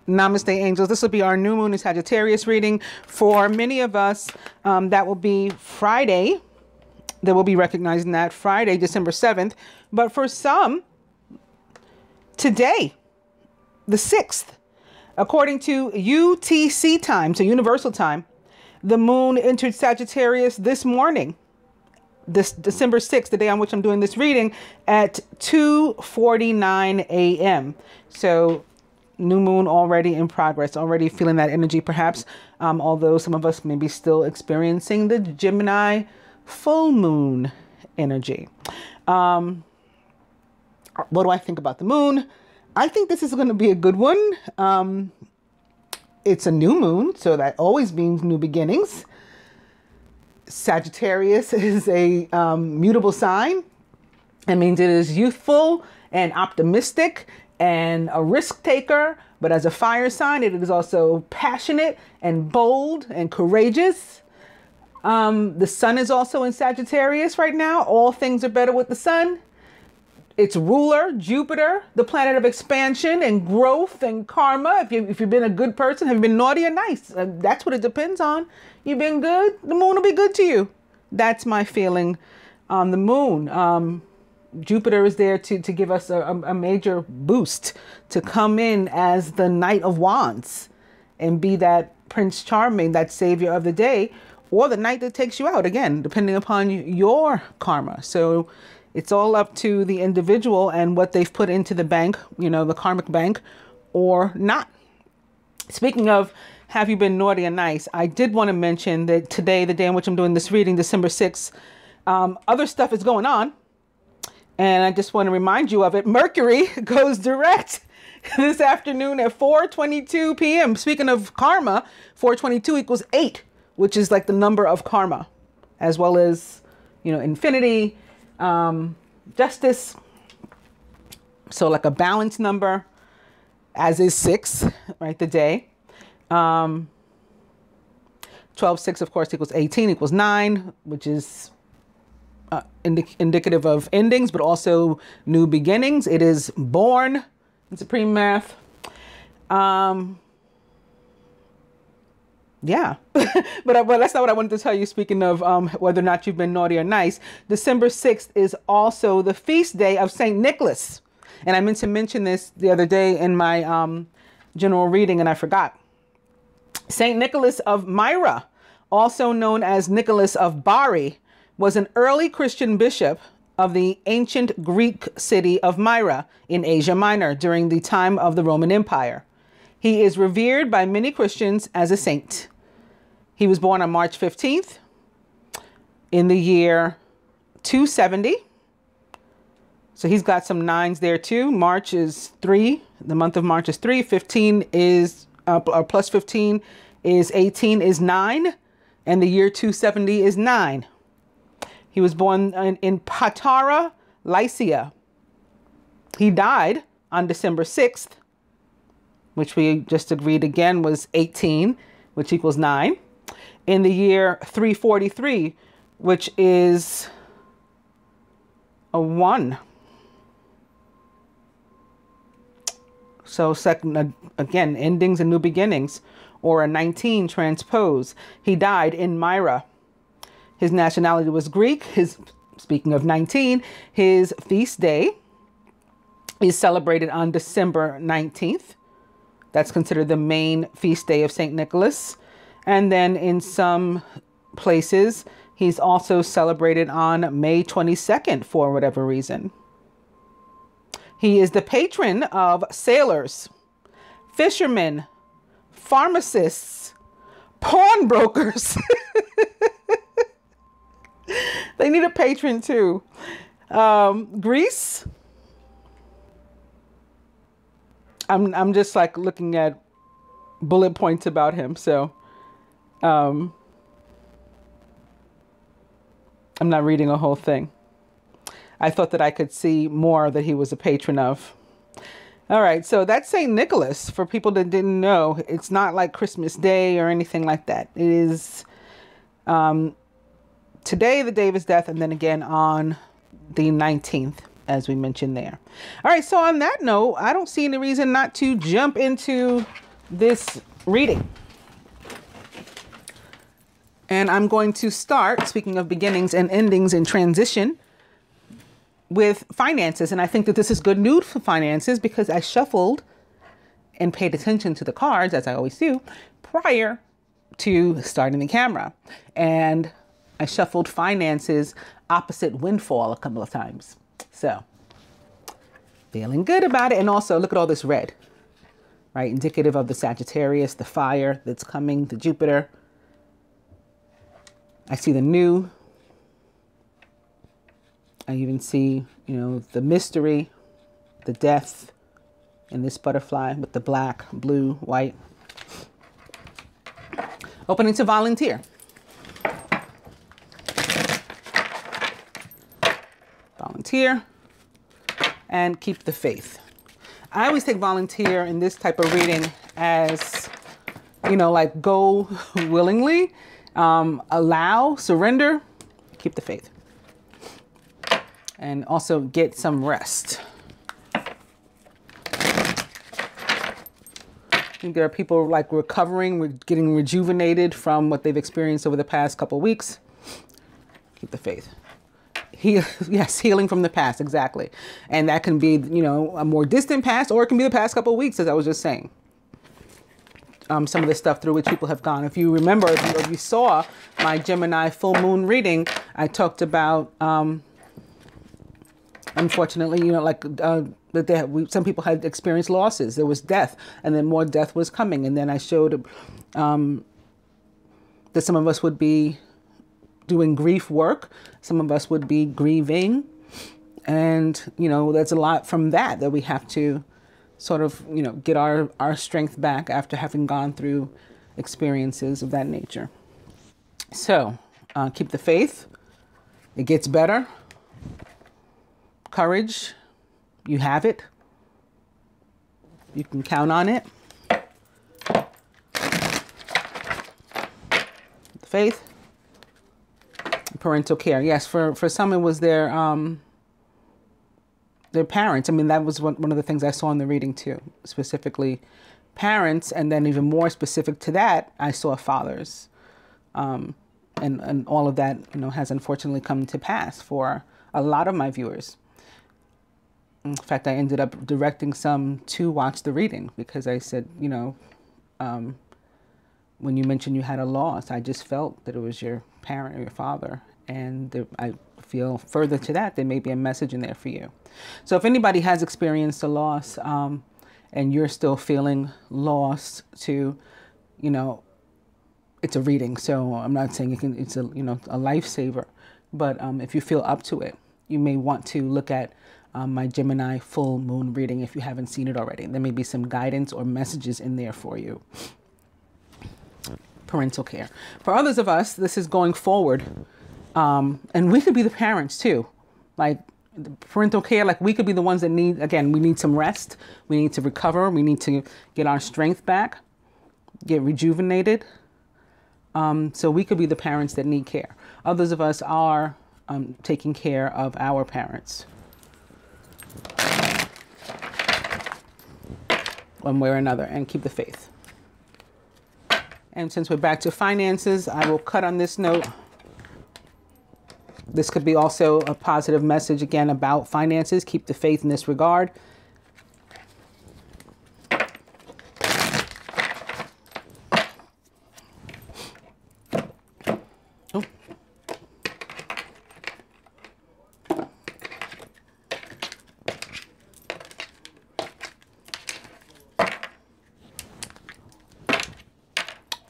Namaste, angels. This will be our new moon in Sagittarius reading. For many of us, that will be Friday. They will be recognizing that Friday, December 7th. But for some, today, the 6th, according to UTC time, so Universal Time, the moon entered Sagittarius this morning, this December 6th, the day on which I'm doing this reading, at 2:49 a.m. So new moon already in progress, already feeling that energy perhaps, although some of us may be still experiencing the Gemini full moon energy. What do I think about the moon? I think this is going to be a good one. It's a new moon, so that always means new beginnings. Sagittarius is a mutable sign. It means it is youthful and optimistic and a risk taker, but as a fire sign, it is also passionate and bold and courageous. The sun is also in Sagittarius right now. All things are better with the sun. Its ruler, Jupiter, the planet of expansion and growth and karma. If you've been a good person, have you been naughty or nice? That's what it depends on. You've been good, the moon will be good to you. That's my feeling on the moon. Jupiter is there to give us a major boost, to come in as the Knight of Wands and be that Prince Charming, that savior of the day, or the knight that takes you out, again, depending upon your karma. So it's all up to the individual and what they've put into the bank, you know, the karmic bank, or not. Speaking of, have you been naughty or nice? I did want to mention that today, the day on which I'm doing this reading, December 6th, other stuff is going on. And I just want to remind you of it. Mercury goes direct this afternoon at 4:22 p.m. Speaking of karma, 422 equals 8, which is like the number of karma, as well as, you know, infinity, justice. So like a balanced number, as is 6, right? The day. 12, 6, of course, equals 18, equals 9, which is indicative of endings, but also new beginnings. It is born in supreme math. Yeah, but that's not what I wanted to tell you. Speaking of whether or not you've been naughty or nice, December 6th is also the feast day of Saint Nicholas. And I meant to mention this the other day in my general reading, and I forgot. Saint Nicholas of Myra, also known as Nicholas of Bari, was an early Christian bishop of the ancient Greek city of Myra in Asia Minor during the time of the Roman Empire. He is revered by many Christians as a saint. He was born on March 15th in the year 270. So he's got some 9s there too. March is 3. The month of March is 3. 15 is, or plus 15 is 18 is 9. And the year 270 is 9. He was born in Patara, Lycia. He died on December 6th, which we just agreed again was 18, which equals 9, in the year 343, which is a 1. So second, again, endings and new beginnings, or a 19 transpose. He died in Myra. His nationality was Greek. Speaking of 19, his feast day is celebrated on December 19th. That's considered the main feast day of St. Nicholas. And then in some places, he's also celebrated on May 22nd for whatever reason. He is the patron of sailors, fishermen, pharmacists, pawnbrokers. They need a patron too. Greece. I'm just like looking at bullet points about him. So I'm not reading a whole thing. I thought that I could see more that he was a patron of. All right. So that's St. Nicholas. For people that didn't know, it's not like Christmas Day or anything like that. It is today, the day of his death, and then again on the 19th, as we mentioned there. All right, so on that note, I don't see any reason not to jump into this reading. And I'm going to start, speaking of beginnings and endings and transition, with finances. And I think that this is good news for finances because I shuffled and paid attention to the cards, as I always do, prior to starting the camera. And I shuffled finances opposite windfall a couple of times. So feeling good about it. And also look at all this red, right? Indicative of the Sagittarius, the fire that's coming, the Jupiter. I see the new. I even see, you know, the mystery, the death, and this butterfly with the black, blue, white. Opening to volunteer. Volunteer and keep the faith. I always take volunteer in this type of reading as, you know, like go willingly, allow, surrender, keep the faith. And also get some rest. I think there are people like recovering, getting rejuvenated from what they've experienced over the past couple of weeks. Keep the faith. Yes, healing from the past, exactly. And that can be, you know, a more distant past, or it can be the past couple of weeks, as I was just saying. Some of the stuff through which people have gone. If you remember, if you saw my Gemini full moon reading, I talked about, unfortunately, you know, like that some people had experienced losses. There was death, and then more death was coming. And then I showed that some of us would be doing grief work. Some of us would be grieving. And, you know, there's a lot from that we have to sort of, you know, get our strength back after having gone through experiences of that nature. So keep the faith. It gets better. Courage. You have it. You can count on it. Faith. Parental care. Yes, for some it was their parents. I mean, that was one of the things I saw in the reading too, specifically parents, and then even more specific to that, I saw fathers. And all of that, you know, has unfortunately come to pass for a lot of my viewers. In fact, I ended up directing some to watch the reading because I said, you know, when you mentioned you had a loss, I just felt that it was your parent or your father. And I feel further to that, there may be a message in there for you. So if anybody has experienced a loss and you're still feeling lost to, you know, it's a reading. So I'm not saying it's a, you know, a lifesaver. But if you feel up to it, you may want to look at my Gemini full moon reading if you haven't seen it already. There may be some guidance or messages in there for you. Parental care. For others of us, this is going forward. And we could be the parents too. Like the parental care, like we could be the ones that need, again, we need some rest. We need to recover. We need to get our strength back, get rejuvenated. So we could be the parents that need care. Others of us are taking care of our parents. One way or another, and keep the faith. And since we're back to finances, I will cut on this note. This could be also a positive message again about finances. Keep the faith in this regard. Oh.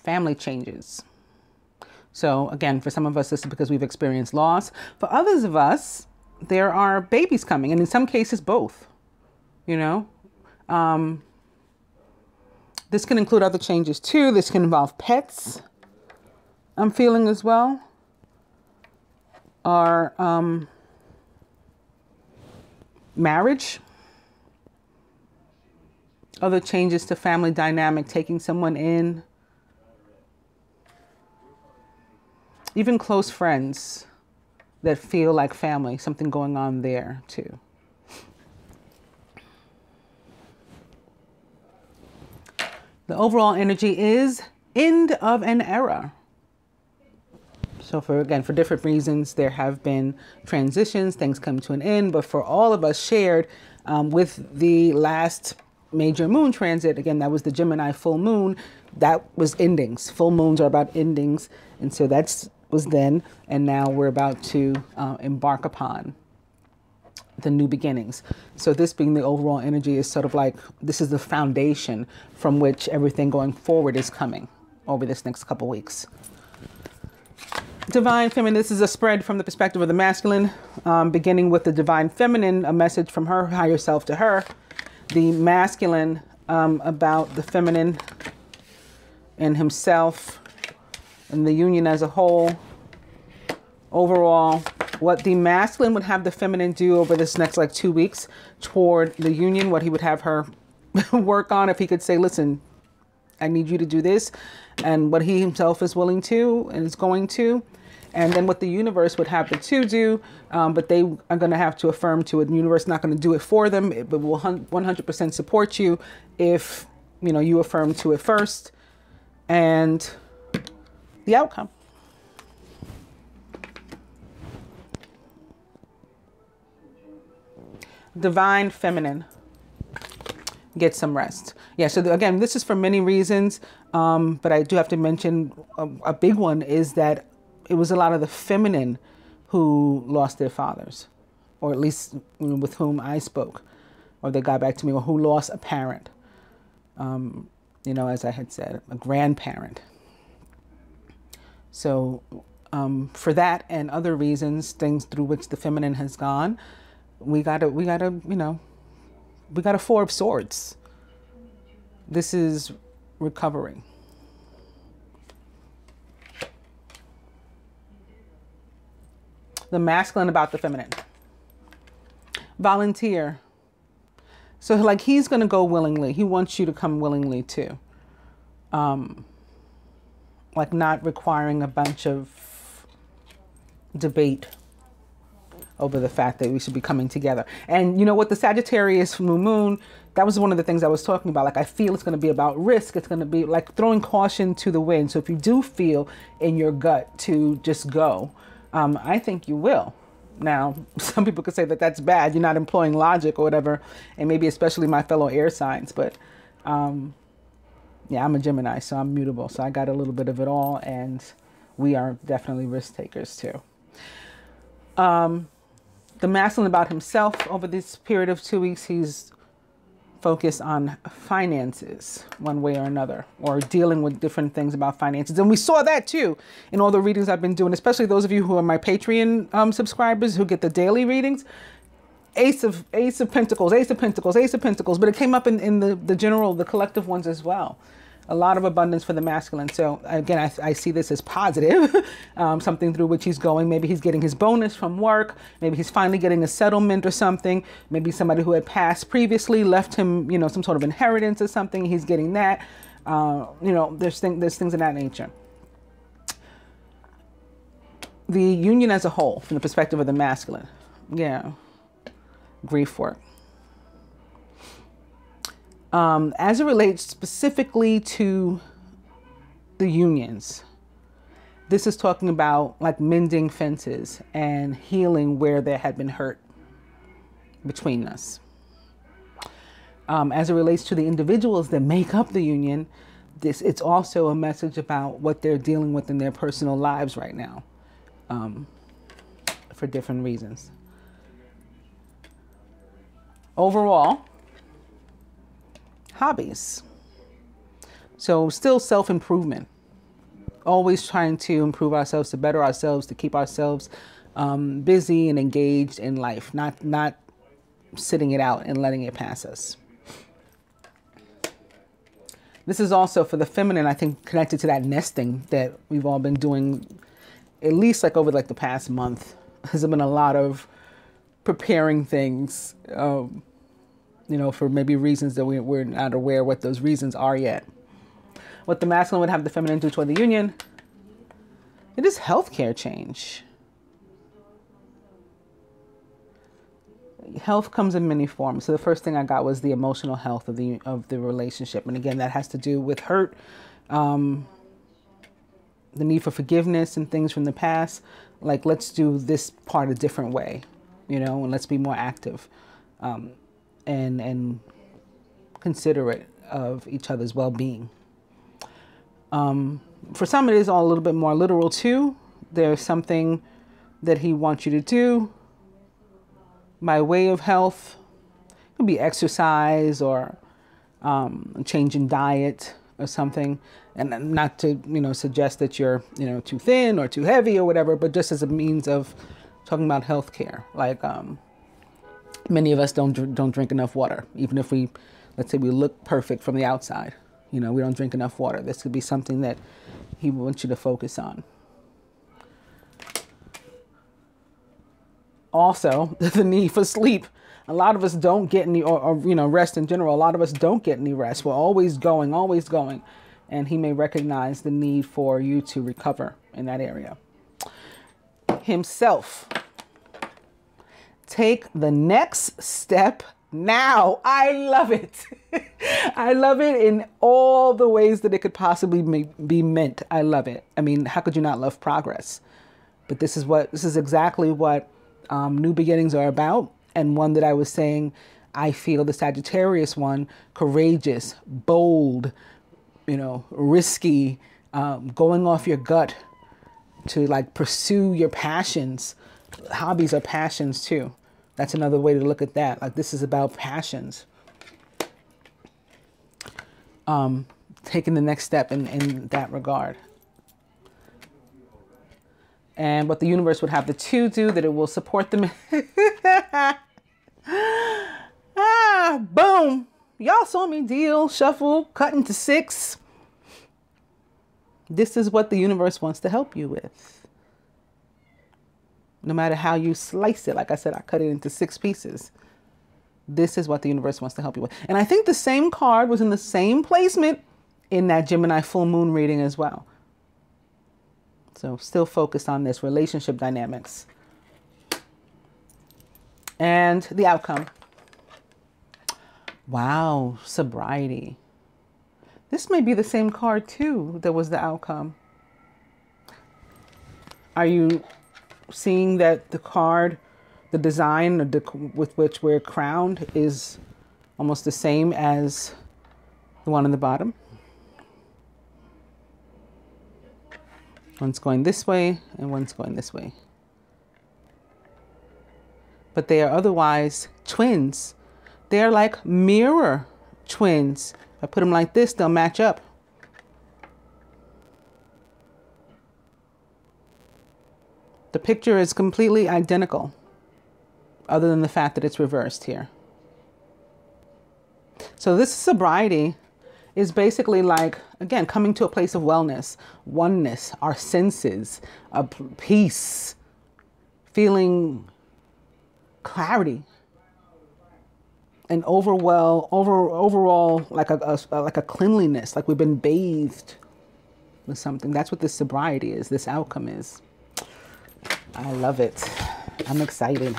Family changes. So again, for some of us, this is because we've experienced loss. For others of us, there are babies coming, and in some cases, both, you know. This can include other changes too. This can involve pets, I'm feeling as well. Or marriage. Other changes to family dynamic, taking someone in. Even close friends that feel like family, something going on there too. The overall energy is end of an era. So for different reasons, there have been transitions, things come to an end, but for all of us shared with the last major moon transit, again, that was the Gemini full moon, that was endings. Full moons are about endings. And so was then, and now we're about to embark upon the new beginnings. So this being the overall energy is sort of like, this is the foundation from which everything going forward is coming over this next couple weeks. Divine Feminine, this is a spread from the perspective of the masculine, beginning with the Divine Feminine, a message from her higher self to her. The masculine about the feminine and himself and the union as a whole. Overall, what the masculine would have the feminine do over this next 2 weeks toward the union, what he would have her work on, if he could say, listen, I need you to do this, and what he himself is willing to and is going to. And then what the universe would have the two do, but they are going to have to affirm to it. The universe is not going to do it for them, but will 100% support you if, you affirm to it first. And the outcome. Divine Feminine. Get some rest. Yeah, so again, this is for many reasons, but I do have to mention a big one is that it was a lot of the feminine who lost their fathers, or at least with whom I spoke, or they got back to me, or who lost a parent, as I had said, a grandparent. So for that and other reasons, things through which the feminine has gone, we got a Four of Swords. This is recovery. The masculine about the feminine. Volunteer. So he's going to go willingly. He wants you to come willingly too. Not requiring a bunch of debate over the fact that we should be coming together. And you know what, the Sagittarius moon, that was one of the things I was talking about. I feel it's going to be about risk. It's going to be like throwing caution to the wind. So if you do feel in your gut to just go, I think you will. Now, some people could say that that's bad. You're not employing logic or whatever. And maybe especially my fellow air signs. But yeah, I'm a Gemini, so I'm mutable. So I got a little bit of it all. And we are definitely risk takers too. The masculine about himself over this period of 2 weeks, he's focused on finances one way or another, or dealing with different things about finances. And we saw that too in all the readings I've been doing, especially those of you who are my Patreon subscribers who get the daily readings. Ace of Pentacles, Ace of Pentacles, Ace of Pentacles, but it came up in the general, the collective ones as well. A lot of abundance for the masculine. So again, I see this as positive, something through which he's going. Maybe he's getting his bonus from work. Maybe he's finally getting a settlement or something. Maybe somebody who had passed previously left him, some sort of inheritance or something. He's getting that. There's things of that nature. The union as a whole, from the perspective of the masculine. Yeah. Grief work. As it relates specifically to the unions, this is talking about mending fences and healing where there had been hurt between us. As it relates to the individuals that make up the union, it's also a message about what they're dealing with in their personal lives right now, for different reasons. Overall, hobbies. So still self-improvement, always trying to improve ourselves, to better ourselves, to keep ourselves busy and engaged in life, not sitting it out and letting it pass us. This is also for the feminine, I think, connected to that nesting that we've all been doing, at least over the past month. There's been a lot of preparing things, for maybe reasons that we're not aware what those reasons are yet. What the masculine would have the feminine do toward the union, it is healthcare change. Health comes in many forms. So the first thing I got was the emotional health of the relationship. And again, that has to do with hurt, the need for forgiveness and things from the past. Like, let's do this part a different way, you know, and let's be more active, and considerate of each other's well-being. For some, it is all a little bit more literal too. There's something that he wants you to do by way of health. It could be exercise or change in diet or something. And not to, you know, suggest that you're, you know, too thin or too heavy or whatever, but just as a means of talking about healthcare. Like, many of us don't drink enough water, even if we, let's say we look perfect from the outside. You know, we don't drink enough water. This could be something that he wants you to focus on. Also, the need for sleep. A lot of us don't get any, or you know, rest in general. A lot of us don't get any rest. We're always going, always going. And he may recognize the need for you to recover in that area. Himself. Take the next step now. I love it. I love it in all the ways that it could possibly be meant. I love it. I mean, how could you not love progress? But this is exactly what new beginnings are about. And one that I was saying, I feel the Sagittarius one, courageous, bold, you know, risky, going off your gut to like pursue your passions. Hobbies are passions too. That's another way to look at that. Like, this is about passions. Taking the next step in that regard. And what the universe would have the two do, that it will support them. Boom. Y'all saw me deal, shuffle, cut into 6. This is what the universe wants to help you with. No matter how you slice it. Like I said, I cut it into 6 pieces. This is what the universe wants to help you with. And I think the same card was in the same placement in that Gemini full moon reading as well. So still focused on this relationship dynamics. And the outcome. Wow, sobriety. This may be the same card too that was the outcome. Are you seeing that the card, the design with which we're crowned is almost the same as the one on the bottom? One's going this way and one's going this way. But they are otherwise twins. They're like mirror twins. If I put them like this, they'll match up. The picture is completely identical, other than the fact that it's reversed here. So this sobriety is basically like, again, coming to a place of wellness, oneness, our senses, peace, feeling clarity, and overall like a cleanliness, like we've been bathed with something. That's what this sobriety is, this outcome is. I love it. I'm excited.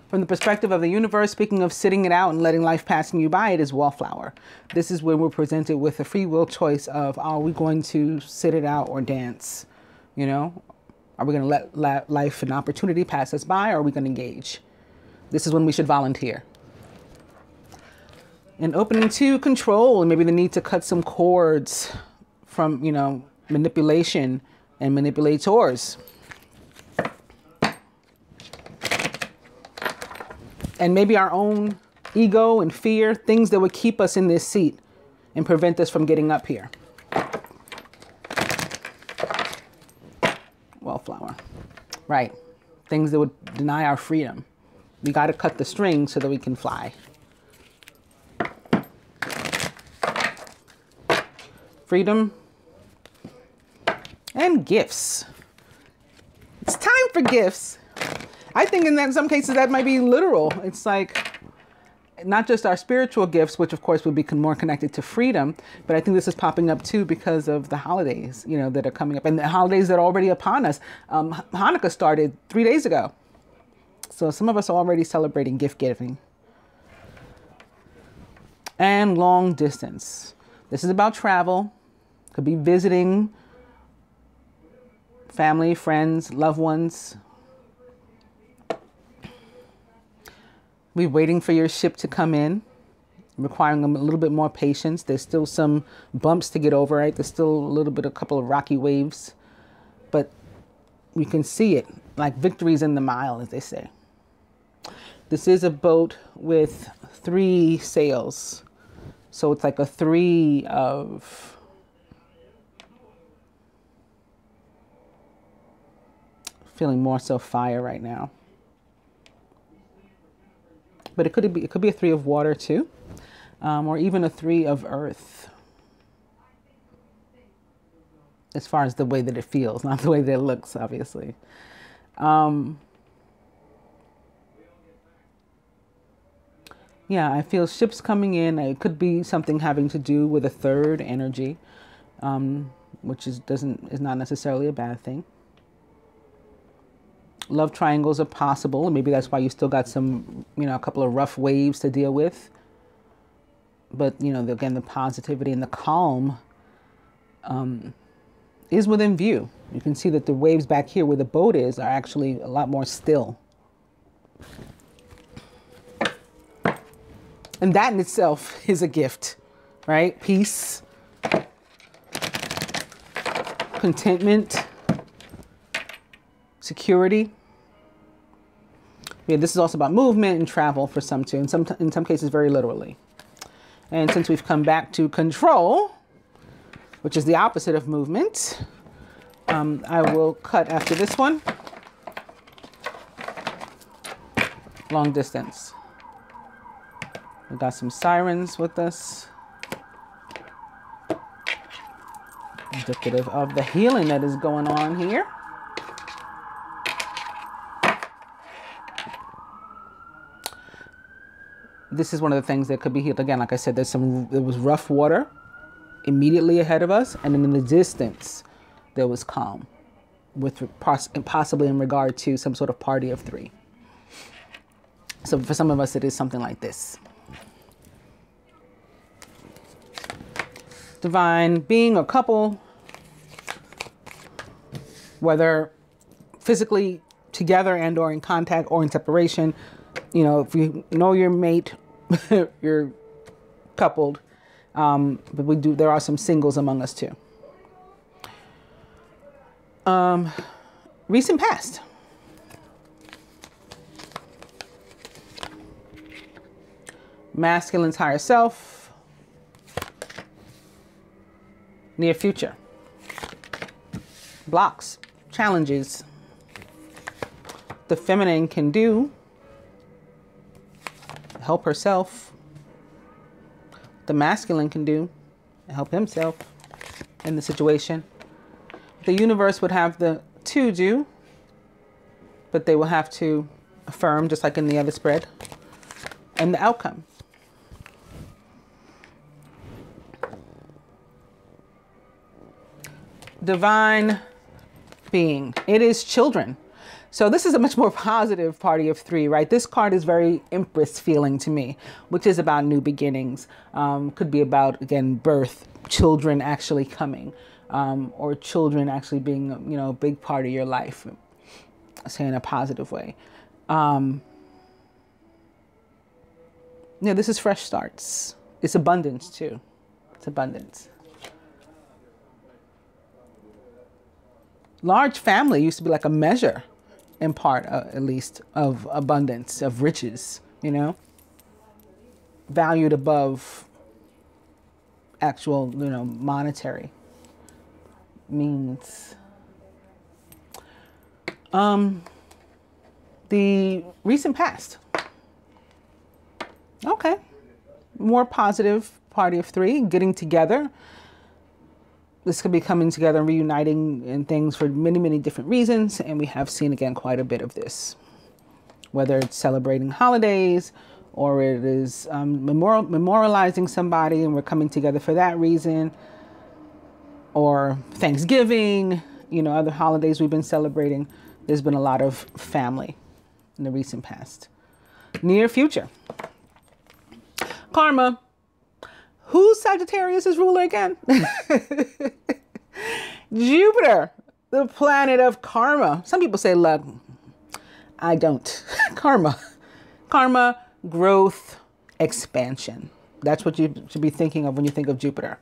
From the perspective of the universe, speaking of sitting it out and letting life passing you by, it is wallflower. This is when we're presented with a free will choice of, are we going to sit it out or dance? You know, are we going to let life and opportunity pass us by, or are we going to engage? This is when we should volunteer. And opening to control, and maybe the need to cut some cords from, you know, manipulation and manipulators. And maybe our own ego and fear, things that would keep us in this seat and prevent us from getting up here. Wallflower. Right. Things that would deny our freedom. We got to cut the string so that we can fly. Freedom and gifts. It's time for gifts. I think in some cases that might be literal. It's like not just our spiritual gifts, which of course would be more connected to freedom, but I think this is popping up too because of the holidays, you know, that are coming up, and the holidays that are already upon us. Hanukkah started 3 days ago. So some of us are already celebrating gift giving. And long distance. This is about travel. Could be visiting family, friends, loved ones. Be waiting for your ship to come in, requiring them a little bit more patience. There's still some bumps to get over, right? There's still a couple of rocky waves, but you can see it, like victory's in the mile, as they say. This is a boat with 3 sails. So it's like a 3 of feeling more so fire right now. But it could be a 3 of water too, or even a 3 of earth. As far as the way that it feels, not the way that it looks, obviously. Yeah, I feel ships coming in. It could be something having to do with a 3rd energy, which is not necessarily a bad thing. Love triangles are possible, and maybe that's why you still got some, you know, a couple of rough waves to deal with. But, you know, again, the positivity and the calm is within view. You can see that the waves back here where the boat is are actually a lot more still. And that in itself is a gift, right? Peace, contentment, security. Yeah, this is also about movement and travel for some too, in some cases very literally. And since we've come back to control, which is the opposite of movement, I will cut after this one. Long distance. We got some sirens with us. Indicative of the healing that is going on here. This is one of the things that could be healed. Again, like I said, there was rough water immediately ahead of us, and then in the distance, there was calm, with possibly in regard to some sort of party of 3. So for some of us, it is something like this. Divine being or couple, whether physically together and or in contact or in separation. You know, if you know your mate, you're coupled. But there are some singles among us too. Recent past. Masculine's higher self. Near future. Blocks. Challenges. The feminine can do. Help herself. The masculine can do. Help himself in the situation. The universe would have the to do, but they will have to affirm, just like in the other spread, and the outcome. Divine being. It is children. So this is a much more positive party of 3, right? This card is very Empress feeling to me, which is about new beginnings. Could be about, again, birth, children actually coming, or children actually being, you know, a big part of your life, say in a positive way. Yeah, this is fresh starts. It's abundance too. It's abundance. Large family used to be like a measure, in part, at least, of abundance, of riches, you know, valued above actual, you know, monetary means. The recent past. Okay. More positive party of 3, getting together. This could be coming together and reuniting and things for many, many different reasons. And we have seen, again, quite a bit of this. Whether it's celebrating holidays or it is memorializing somebody and we're coming together for that reason, or Thanksgiving, you know, other holidays we've been celebrating. There's been a lot of family in the recent past. Near future. Karma. Who's Sagittarius' ruler again? Jupiter, the planet of karma. Some people say luck. I don't. Karma. Karma, growth, expansion. That's what you should be thinking of when you think of Jupiter.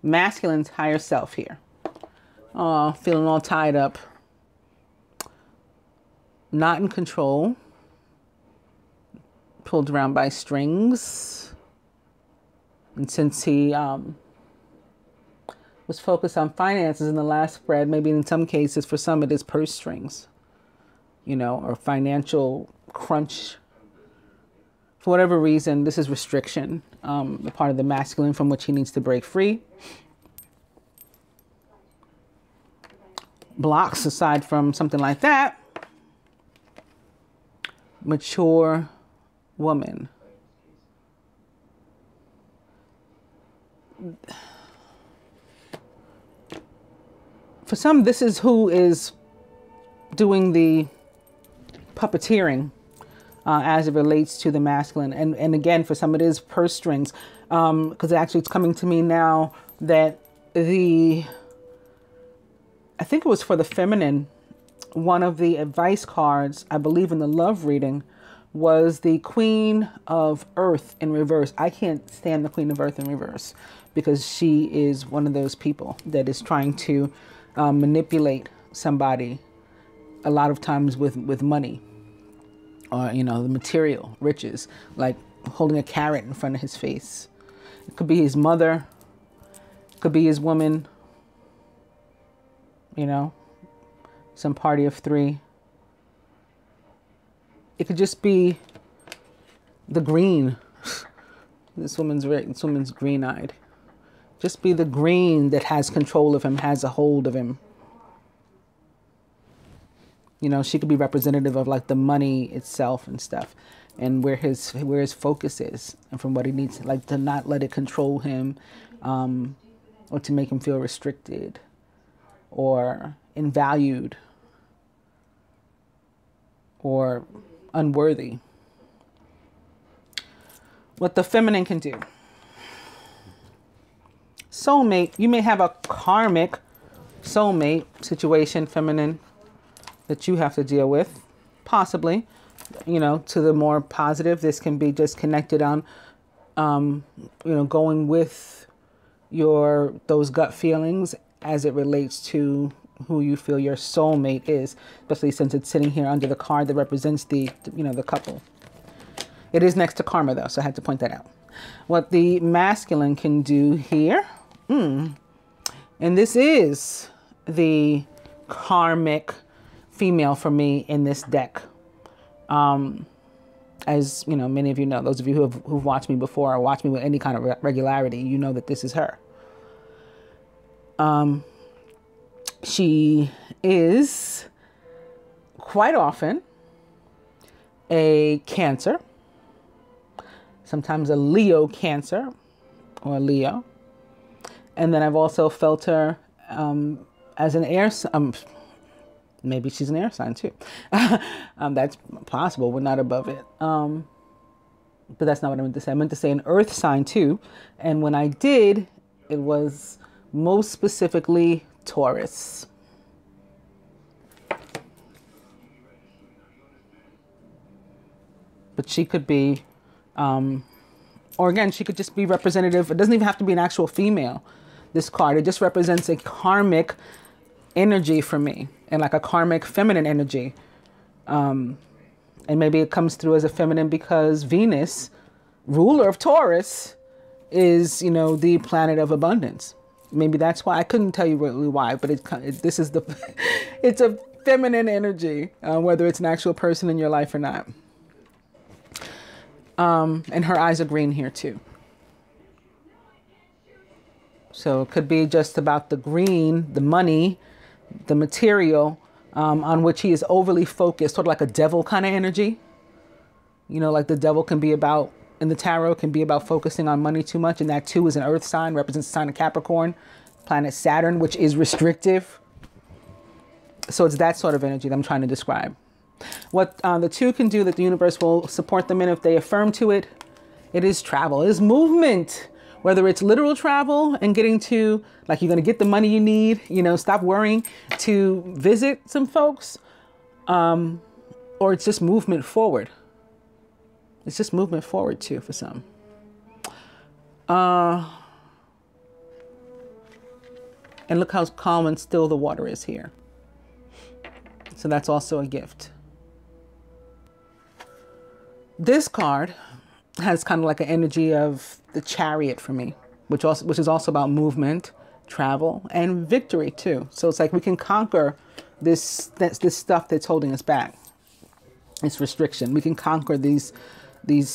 Masculine's higher self here. Oh, feeling all tied up. Not in control. Pulled around by strings. And since he was focused on finances in the last spread, maybe in some cases, for some it is purse strings, you know, or financial crunch. For whatever reason, this is restriction, the part of the masculine from which he needs to break free. Blocks aside from something like that. Mature woman. For some, this is who is doing the puppeteering as it relates to the masculine. And again, for some, it is purse strings. Because actually it's coming to me now that I think it was for the feminine, one of the advice cards, I believe in the love reading, was the Queen of Earth in reverse. I can't stand the Queen of Earth in reverse because she is one of those people that is trying to manipulate somebody a lot of times with money or, you know, the material riches, like holding a carrot in front of his face. It could be his mother, it could be his woman, you know, some party of three. It could just be the green. This woman's green-eyed. Just be the green that has control of him, has a hold of him. You know, she could be representative of like the money itself and stuff, and where his focus is, and from what he needs, like to not let it control him, or to make him feel restricted or invalued or unworthy. What the feminine can do. Soulmate. You may have a karmic soulmate situation, feminine, that you have to deal with. Possibly. You know, to the more positive, this can be just connected on, you know, going with those gut feelings as it relates to who you feel your soulmate is, especially since it's sitting here under the card that represents the couple. It is next to karma though, so I had to point that out. What the masculine can do here, and this is the karmic female for me in this deck. As you know, many of you know, those of you who've watched me before or watched me with any kind of regularity, you know that this is her. She is quite often a Cancer, sometimes a Leo Cancer or Leo. And then I've also felt her as an air, maybe she's an air sign too. That's possible. We're not above it. But that's not what I meant to say. I meant to say an earth sign too. And when I did, it was most specifically Taurus. But she could be, or again, she could just be representative. It doesn't even have to be an actual female, this card. It just represents a karmic energy for me, and like a karmic feminine energy. And maybe it comes through as a feminine because Venus, ruler of Taurus, is, you know, the planet of abundance. Maybe that's why. I couldn't tell you really why, but this is it's a feminine energy, whether it's an actual person in your life or not. And her eyes are green here too. So it could be just about the green, the money, the material, on which he is overly focused, sort of like a devil kind of energy. You know, like the devil can be about, in the tarot, can be about focusing on money too much. And that too is an earth sign, represents the sign of Capricorn, planet Saturn, which is restrictive. So it's that sort of energy that I'm trying to describe. What the two can do that the universe will support them in if they affirm to it, it is travel, it is movement. Whether it's literal travel and getting to, like, you're going to get the money you need, you know, stop worrying to visit some folks, or it's just movement forward. It's just movement forward too for some. And look how calm and still the water is here. So that's also a gift. This card has kind of like an energy of the Chariot for me, which is also about movement, travel, and victory too. So it's like we can conquer this stuff that's holding us back. It's restriction. We can conquer these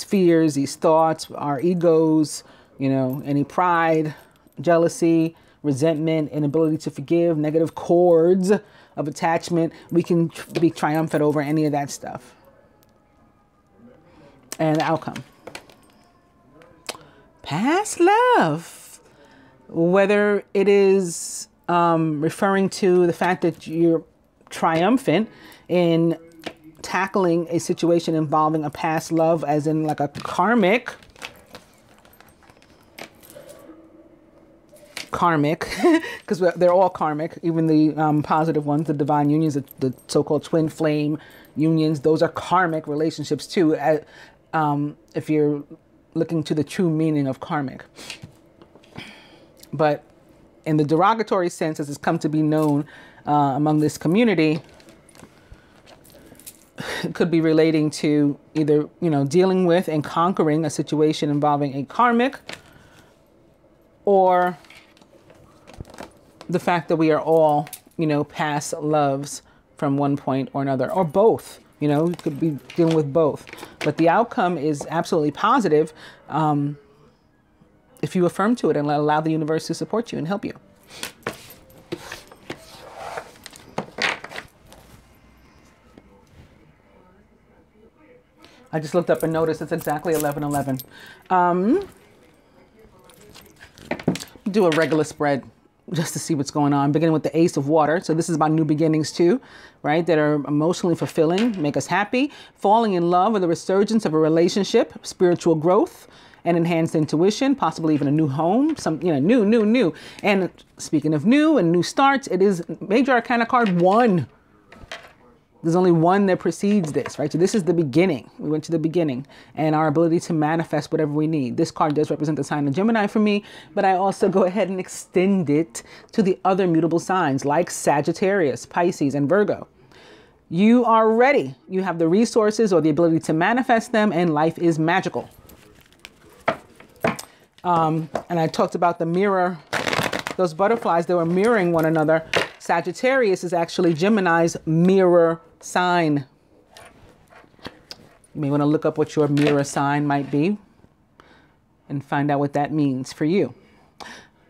fears, these thoughts, our egos, you know, any pride, jealousy, resentment, inability to forgive, negative cords of attachment. We can be triumphant over any of that stuff. And the outcome. Past love. Whether it is referring to the fact that you're triumphant in tackling a situation involving a past love, as in like a karmic, because they're all karmic, even the positive ones, the divine unions, the so-called twin flame unions, those are karmic relationships too, if you're looking to the true meaning of karmic. But in the derogatory sense, as it's come to be known among this community, it could be relating to either, you know, dealing with and conquering a situation involving a karmic, or the fact that we are all, you know, past loves from one point or another, or both. You know, you could be dealing with both. But the outcome is absolutely positive if you affirm to it and allow the universe to support you and help you. I just looked up and noticed it's exactly 11:11. Do a regular spread just to see what's going on, beginning with the Ace of Water. So this is about new beginnings too, right? That are emotionally fulfilling, make us happy, falling in love, or the resurgence of a relationship, spiritual growth, and enhanced intuition, possibly even a new home, some, you know, new. And speaking of new and new starts, it is Major Arcana card 1. There's only one that precedes this, right? So this is the beginning. We went to the beginning and our ability to manifest whatever we need. This card does represent the sign of Gemini for me, but I also go ahead and extend it to the other mutable signs like Sagittarius, Pisces, and Virgo. You are ready. You have the resources or the ability to manifest them, and life is magical. And I talked about the mirror, those butterflies, they were mirroring one another. Sagittarius is actually Gemini's mirror sign. You may want to look up what your mirror sign might be and find out what that means for you.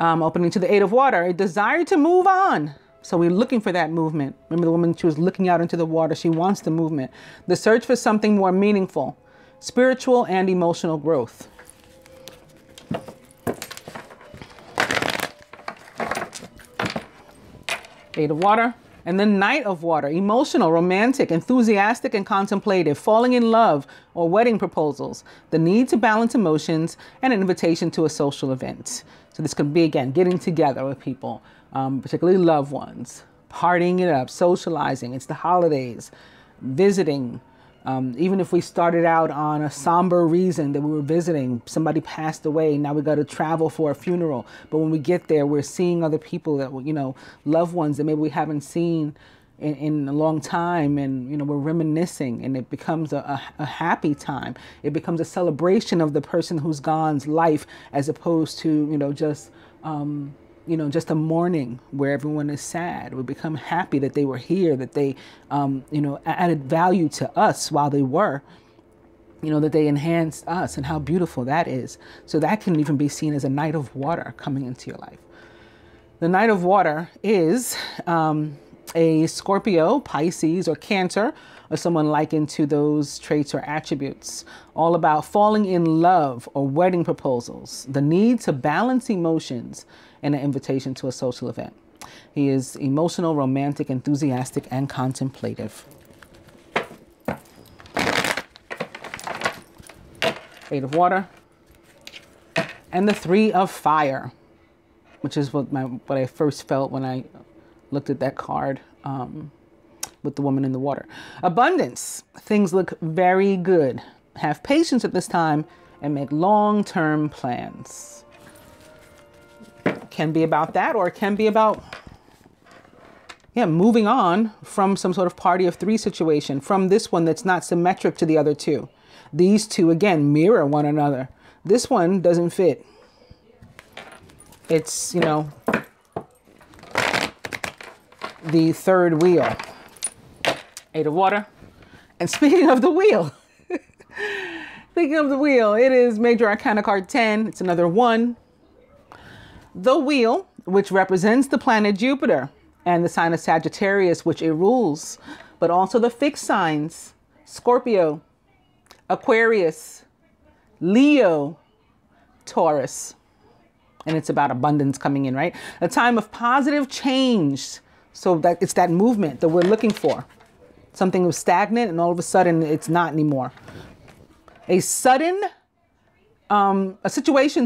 Opening to the Eight of Water, a desire to move on. So we're looking for that movement. Remember the woman, she was looking out into the water. She wants the movement. The search for something more meaningful, spiritual and emotional growth. Eight of Water. And then Knight of Water, emotional, romantic, enthusiastic, and contemplative, falling in love or wedding proposals, the need to balance emotions, and an invitation to a social event. So this could be, again, getting together with people, particularly loved ones, partying it up, socializing. It's the holidays, visiting. Even if we started out on a somber reason that we were visiting, somebody passed away, now we got to travel for a funeral. But when we get there, we're seeing other people that, you know, loved ones that maybe we haven't seen in a long time, and, you know, we're reminiscing, and it becomes a happy time. It becomes a celebration of the person who's gone's life, as opposed to, you know, just a mourning where everyone is sad. We become happy that they were here, that they, you know, added value to us while they were, you know, that they enhanced us, and how beautiful that is. So that can even be seen as a Knight of Water coming into your life. The Knight of Water is a Scorpio, Pisces, or Cancer, or someone likened to those traits or attributes. All about falling in love or wedding proposals, the need to balance emotions, and an invitation to a social event. He is emotional, romantic, enthusiastic, and contemplative. 8 of water. And the 3 of fire, which is what I first felt when I looked at that card with the woman in the water. Abundance. Things look very good. Have patience at this time and make long-term plans. Can be about that, or it can be about, moving on from some sort of party of 3 situation, from this one that's not symmetric to the other 2. These 2, again, mirror one another. This one doesn't fit. It's, the 3rd wheel. 8 of water. And speaking of the wheel, it is Major Arcana card 10. It's another 1. The wheel, which represents the planet Jupiter and the sign of Sagittarius, which it rules, but also the fixed signs, Scorpio, Aquarius, Leo, Taurus. And it's about abundance coming in, right? A time of positive change. So that it's that movement that we're looking for. Something was stagnant and all of a sudden it's not anymore. A situation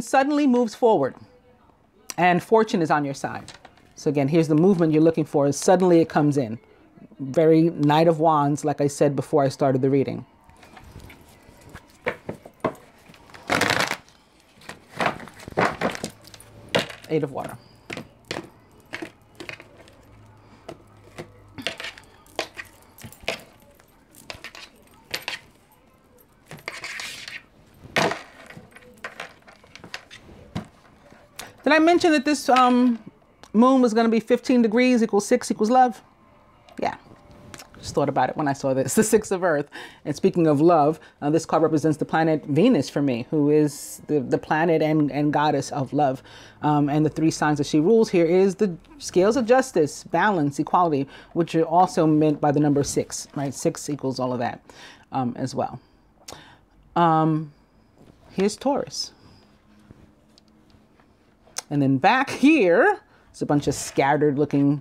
suddenly moves forward and fortune is on your side. So again, here's the movement you're looking for. Suddenly it comes in. Very Knight of Wands, like I said before I started the reading. Eight of water. Did I mention that this moon was going to be 15 degrees equals 6 equals love? Yeah. Just thought about it when I saw this. The 6 of Earth. And speaking of love, this card represents the planet Venus for me, who is the planet and goddess of love. And the 3 signs that she rules here is the scales of justice, balance, equality, which are also meant by the number 6, right? 6 equals all of that as well. Here's Taurus. And then back here, it's a bunch of scattered looking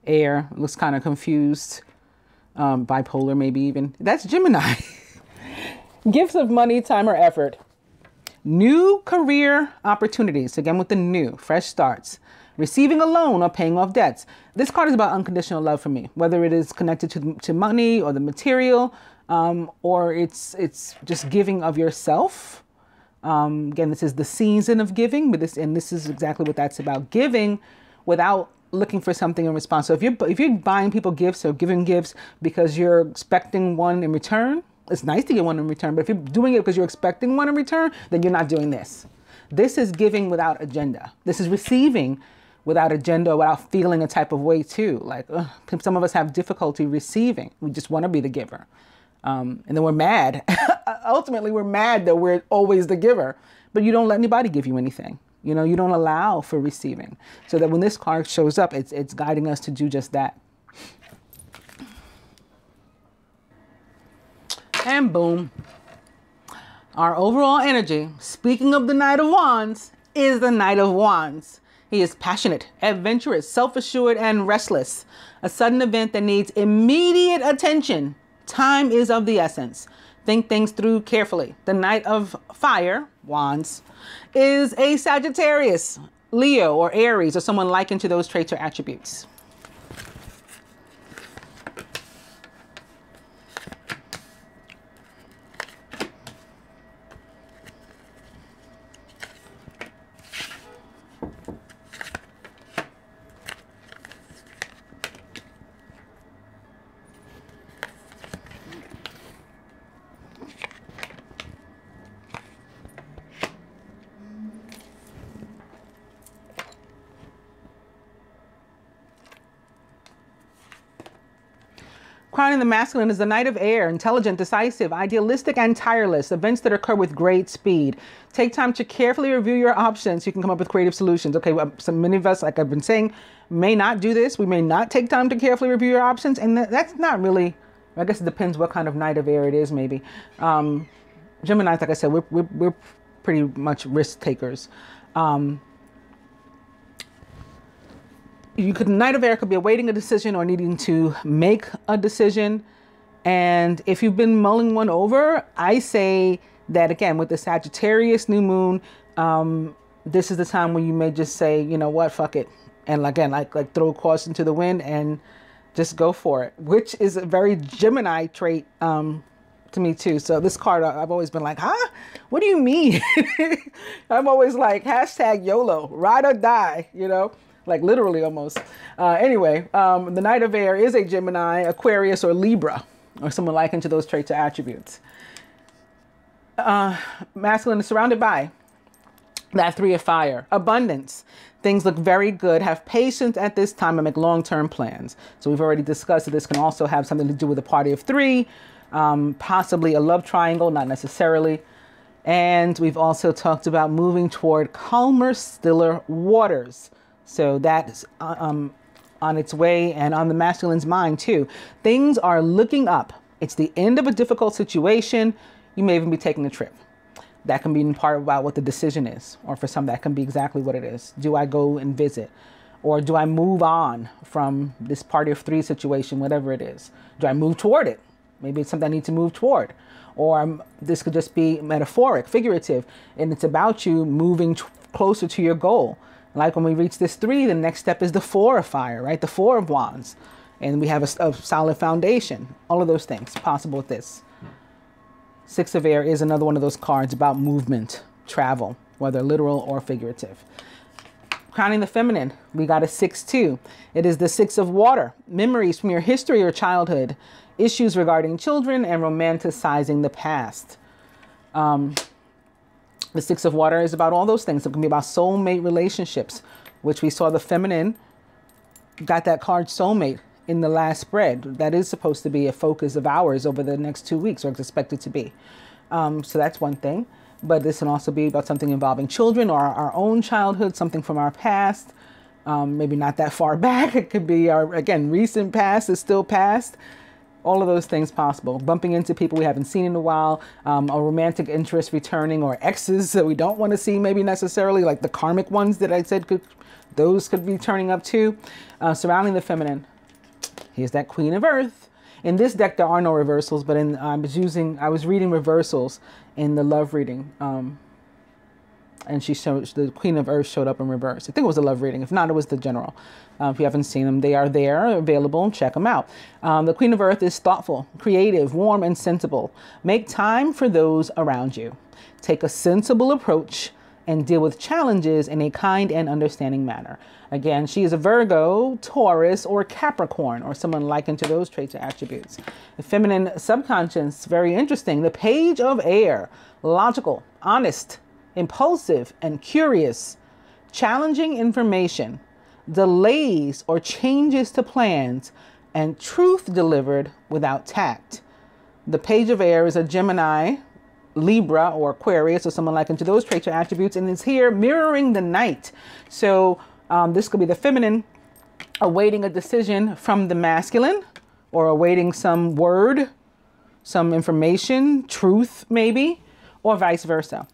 air. It looks kind of confused. Bipolar maybe even. That's Gemini. Gifts of money, time, or effort. New career opportunities. Again with the new, fresh starts. Receiving a loan or paying off debts. This card is about unconditional love for me. Whether it is connected to money or the material, or it's just giving of yourself. Again, this is the season of giving, but this is exactly what that's about. Giving without looking for something in response. So if you're buying people gifts or giving gifts because you're expecting one in return, it's nice to get one in return. But if you're doing it because you're expecting one in return, then you're not doing this. This is giving without agenda. This is receiving without agenda, or without feeling a type of way too. Like some of us have difficulty receiving. We just want to be the giver. And then we're mad. Ultimately, we're mad that we're always the giver, but you don't let anybody give you anything. You know, you don't allow for receiving. So that when this card shows up, it's guiding us to do just that. And boom. Our overall energy, speaking of the Knight of Wands, is the Knight of Wands. He is passionate, adventurous, self-assured, and restless. A sudden event that needs immediate attention. Time is of the essence. Think things through carefully. The Knight of Fire, Wands, is a Sagittarius, Leo, or Aries, or someone likened to those traits or attributes. Crowning the masculine is the Knight of Air, intelligent, decisive, idealistic, and tireless. Events that occur with great speed. Take time to carefully review your options so you can come up with creative solutions. Okay, well, so many of us, like I've been saying, may not do this. We may not take time to carefully review your options, and that's not really I guess it depends what kind of night of air it is, maybe. Gemini, like I said, we're pretty much risk takers. Night of air could be awaiting a decision or needing to make a decision. And if you've been mulling one over, I say that again, with the Sagittarius new moon, this is the time when you may just say, you know what, fuck it. And again, like throw caution to the wind and just go for it, which is a very Gemini trait to me too. So this card, I've always been like, huh? What do you mean? I'm always like, hashtag YOLO, ride or die, you know? Like literally almost. Anyway, the Knight of Air is a Gemini, Aquarius, or Libra, or someone likened to those traits or attributes. Masculine is surrounded by that 3 of fire. Abundance. Things look very good. Have patience at this time and make long-term plans. So we've already discussed that this can also have something to do with a party of 3, possibly a love triangle, not necessarily. And we've also talked about moving toward calmer, stiller waters. So that's on its way, and on the masculine's mind too. Things are looking up. It's the end of a difficult situation. You may even be taking a trip. That can be in part about what the decision is, or for some that can be exactly what it is. Do I go and visit, or do I move on from this party of 3 situation, whatever it is? Do I move toward it? Maybe it's something I need to move toward, or this could just be metaphoric, figurative, and it's about you moving closer to your goal. Like when we reach this 3, the next step is the 4 of fire, right? The 4 of wands. And we have a solid foundation. All of those things possible with this. 6 of air is another one of those cards about movement, travel, whether literal or figurative. Crowning the feminine, we got a 6-2. It is the 6 of water. Memories from your history or childhood. Issues regarding children and romanticizing the past. The 6 of water is about all those things. It can be about soulmate relationships, which we saw the feminine got that card soulmate in the last spread. That is supposed to be a focus of ours over the next 2 weeks, or it's expected to be. So that's one thing. But this can also be about something involving children or our own childhood, something from our past. Maybe not that far back. It could be our, again, recent past is still past. All of those things possible. Bumping into people we haven't seen in a while, a romantic interest returning, or exes that we don't want to see maybe necessarily, like the karmic ones that I said those could be turning up too. Surrounding the feminine. Here's that Queen of Earth. In this deck, there are no reversals, but I was reading reversals in the love reading. And the Queen of Earth showed up in reverse. I think it was a love reading. If not, it was the general. If you haven't seen them, they are there, available. Check them out. The Queen of Earth is thoughtful, creative, warm, and sensible. Make time for those around you. Take a sensible approach and deal with challenges in a kind and understanding manner. Again, she is a Virgo, Taurus, or Capricorn, or someone likened to those traits or attributes. The feminine subconscious, very interesting. The Page of Air, logical, honest, impulsive, and curious. Challenging information, delays or changes to plans, and truth delivered without tact. The Page of Air is a Gemini, Libra, or Aquarius, or someone likened to those traits or attributes, and is here mirroring the Knight. So this could be the feminine awaiting a decision from the masculine, or awaiting some word, some information, truth maybe, or vice versa.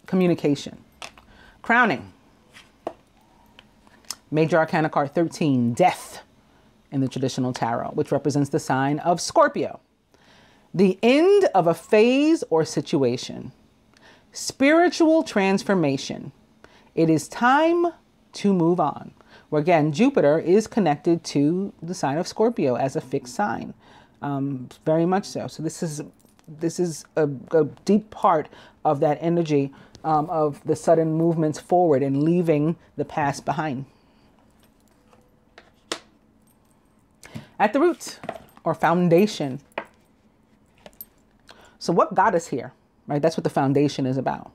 Communication. Crowning. Major Arcana card 13, Death in the traditional tarot, which represents the sign of Scorpio. The end of a phase or situation. Spiritual transformation. It is time to move on. Where again, Jupiter is connected to the sign of Scorpio as a fixed sign. Very much so. So this is a deep part of that energy of the sudden movements forward and leaving the past behind. At the root, or foundation. So what got us here, right? That's what the foundation is about.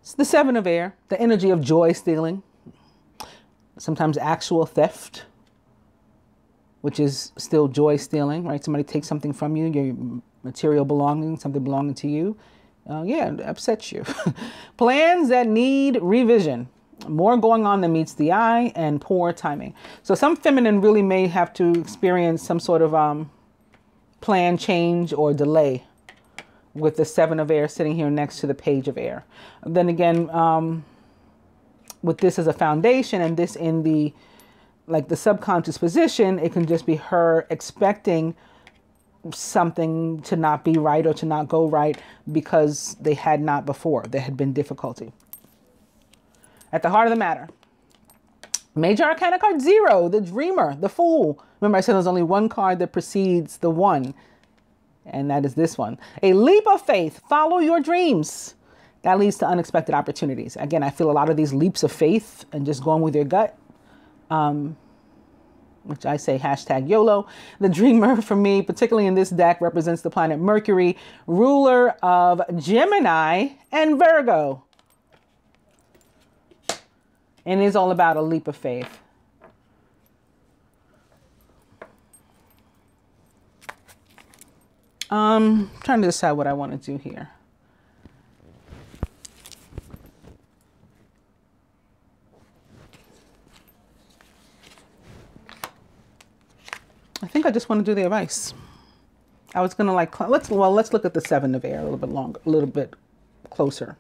It's the 7 of air, the energy of joy stealing, sometimes actual theft, which is still joy stealing, right? Somebody takes something from you, your material belonging, something belonging to you. Yeah, it upsets you. Plans that need revision. More going on than meets the eye and poor timing. So some feminine really may have to experience some sort of plan change or delay with the 7 of air sitting here next to the page of air. Then again, with this as a foundation and this in the subconscious position, it can just be her expecting something to not be right or to not go right because they had not before. There had been difficulty. At the heart of the matter, Major Arcana card 0, the Dreamer, the Fool. Remember I said there's only one card that precedes the 1, and that is this one. A leap of faith. Follow your dreams. That leads to unexpected opportunities. Again, I feel a lot of these leaps of faith and just going with your gut, which I say hashtag YOLO. The Dreamer for me, particularly in this deck, represents the planet Mercury, ruler of Gemini and Virgo. And it is all about a leap of faith. Trying to decide what I want to do here. I think I just want to do the advice. I was going to let's look at the 7 of air a little bit longer, a little bit closer.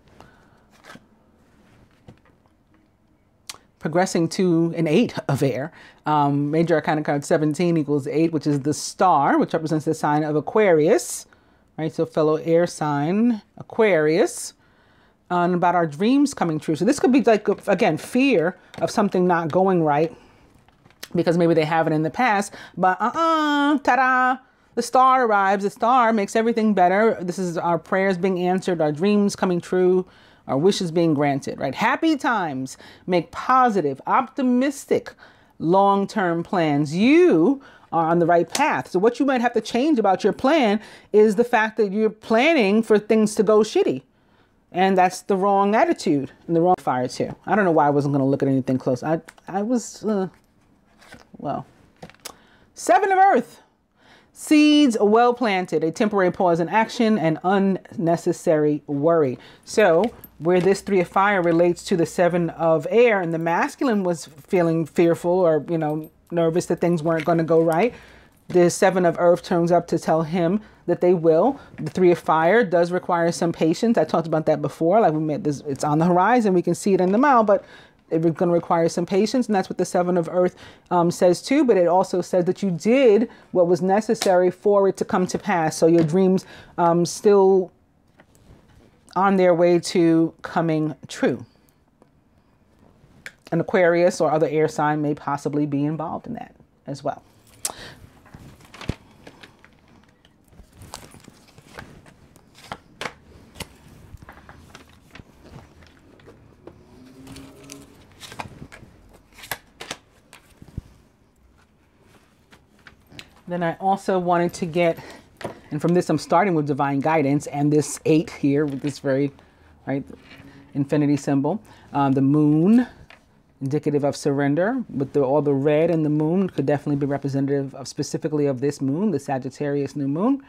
Progressing to an 8 of air. Major Arcana card 17 equals 8, which is the star, which represents the sign of Aquarius, right? So fellow air sign, Aquarius, and about our dreams coming true. So this could be like, again, fear of something not going right because maybe they haven't in the past, but ta-da, the star arrives. The star makes everything better. This is our prayers being answered, our dreams coming true, our wishes being granted, right? Happy times make positive, optimistic, long-term plans. You are on the right path. So what you might have to change about your plan is the fact that you're planning for things to go shitty. And that's the wrong attitude and the wrong fire too. I don't know why I wasn't going to look at anything close. I was, well, 7 of Earth. Seeds well planted, a temporary pause in action, and unnecessary worry. So where this 3 of fire relates to the 7 of air, and the masculine was feeling fearful or, you know, nervous that things weren't going to go right, the 7 of earth turns up to tell him that they will. The 3 of fire does require some patience. I talked about that before. Like we met this, it's on the horizon. We can see it in the mouth, but it's going to require some patience, and that's what the 7 of earth says too. But it also says that you did what was necessary for it to come to pass. So your dreams still on their way to coming true. An Aquarius or other air sign may possibly be involved in that as well. Then I also wanted to get, and from this I'm starting with divine guidance and this 8 here with this very, right, infinity symbol. The moon, indicative of surrender, with all the red and the moon could definitely be representative of specifically of this moon, the Sagittarius new moon.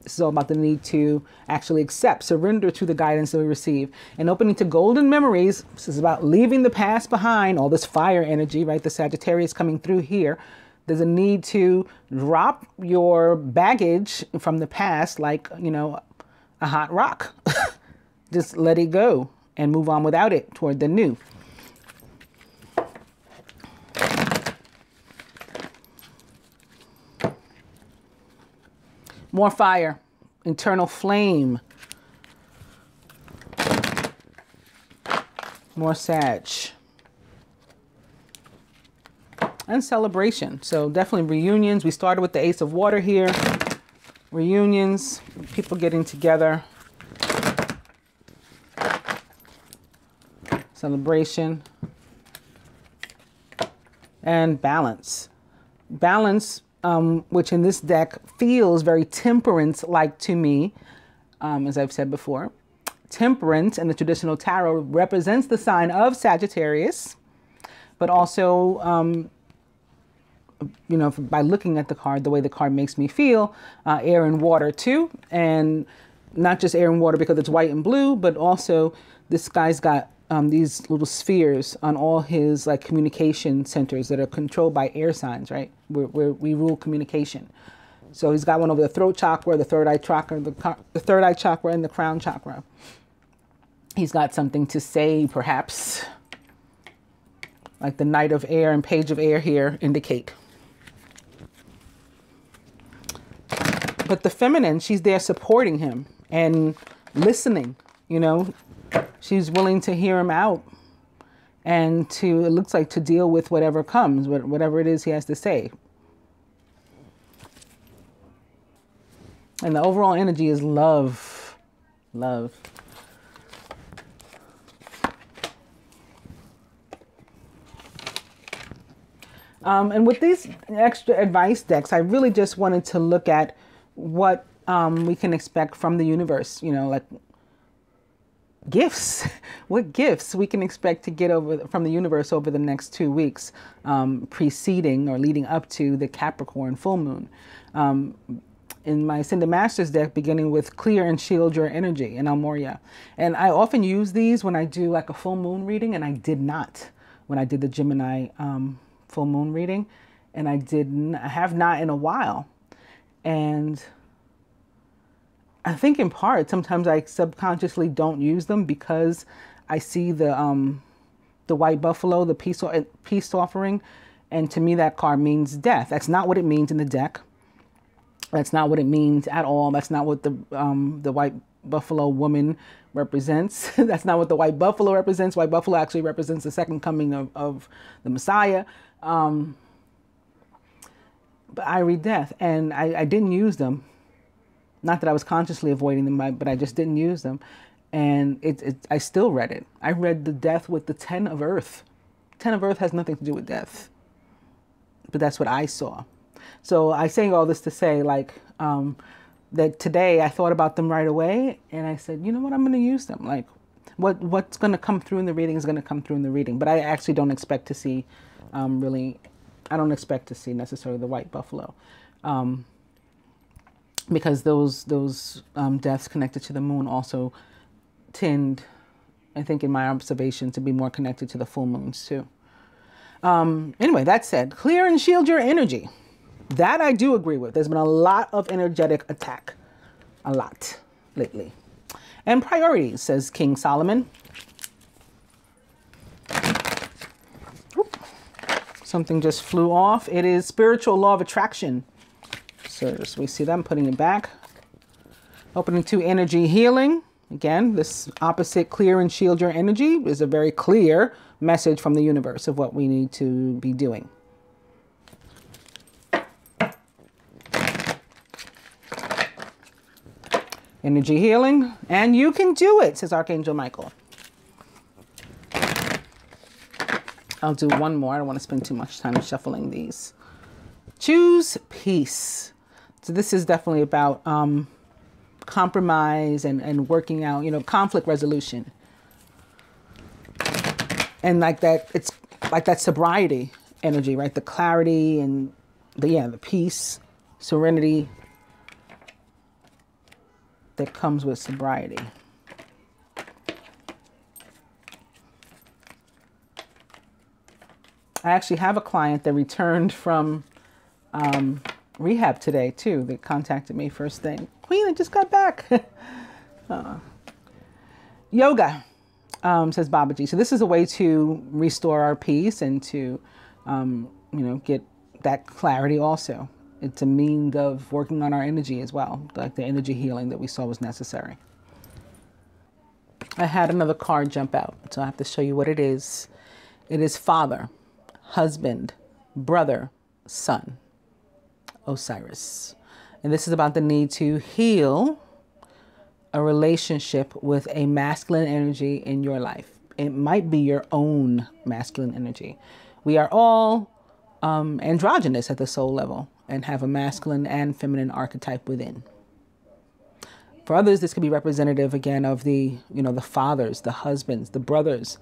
This is all about the need to actually accept, surrender to the guidance that we receive, and opening to golden memories. This is about leaving the past behind, all this fire energy, right? The Sagittarius coming through here. There's a need to drop your baggage from the past like, you know, a hot rock. Just let it go and move on without it toward the new. More fire, internal flame. More Sag. And celebration. So definitely reunions. We started with the Ace of Water here. Reunions, people getting together. Celebration. And balance. Balance, which in this deck feels very temperance-like to me, as I've said before. Temperance in the traditional tarot represents the sign of Sagittarius, but also you know, by looking at the card, the way the card makes me feel, air and water too. And not just air and water because it's white and blue, but also this guy's got these little spheres on all his like communication centers that are controlled by air signs, right? Where we rule communication. So he's got one over the throat chakra, the third eye chakra, the third eye chakra, and the crown chakra. He's got something to say, perhaps, like the Knight of Air and Page of Air here indicate. But the feminine, she's there supporting him and listening, you know. She's willing to hear him out and to, it looks like, to deal with whatever comes, whatever it is he has to say. And the overall energy is love. Love. And with these extra advice decks, I really just wanted to look at what we can expect from the universe, you know, like gifts, what gifts we can expect to get from the universe over the next 2 weeks, preceding or leading up to the Capricorn full moon. In my Ascended Masters deck, beginning with Clear and Shield Your Energy in Almoria. And I often use these when I do like a full moon reading, and I did not when I did the Gemini full moon reading, and I have not in a while. And I think in part, sometimes I subconsciously don't use them because I see the white buffalo, the peace offering, and to me that card means death. That's not what it means in the deck. That's not what it means at all. That's not what the white buffalo woman represents. That's not what the white buffalo represents. White buffalo actually represents the second coming of the Messiah. But I read death, and I didn't use them. Not that I was consciously avoiding them, but I just didn't use them. And I still read it. I read the death with the 10 of Earth. 10 of Earth has nothing to do with death. But that's what I saw. So I say all this to say, like, that today I thought about them right away. And I said, you know what, I'm going to use them. Like, what's going to come through in the reading is going to come through in the reading. But I actually don't expect to see, I don't expect to see necessarily the white buffalo. Because those deaths connected to the moon also tend, I think in my observation, to be more connected to the full moons too. Anyway, that said, clear and shield your energy. That I do agree with. There's been a lot of energetic attack. A lot lately. And priorities, says King Solomon. Oop. Something just flew off. It is spiritual law of attraction. So we see them putting it back. Opening to energy healing. Again, this opposite clear and shield your energy is a very clear message from the universe of what we need to be doing. Energy healing, and you can do it, says Archangel Michael. I'll do one more. I don't want to spend too much time shuffling these. Choose peace. So this is definitely about compromise and working out, you know, conflict resolution. And like that, it's like that sobriety energy, right? The clarity and the peace, serenity that comes with sobriety. I actually have a client that returned from rehab today too. They contacted me first thing. Queen, I just got back. Yoga, says Babaji. So this is a way to restore our peace and to, you know, get that clarity also. It's a means of working on our energy as well. Like the energy healing that we saw was necessary. I had another card jump out, so I have to show you what it is. It is father, husband, brother, son, Osiris. And this is about the need to heal a relationship with a masculine energy in your life. It might be your own masculine energy. We are all androgynous at the soul level and have a masculine and feminine archetype within. For others, this could be representative again of the, you know, the fathers, the husbands, the brothers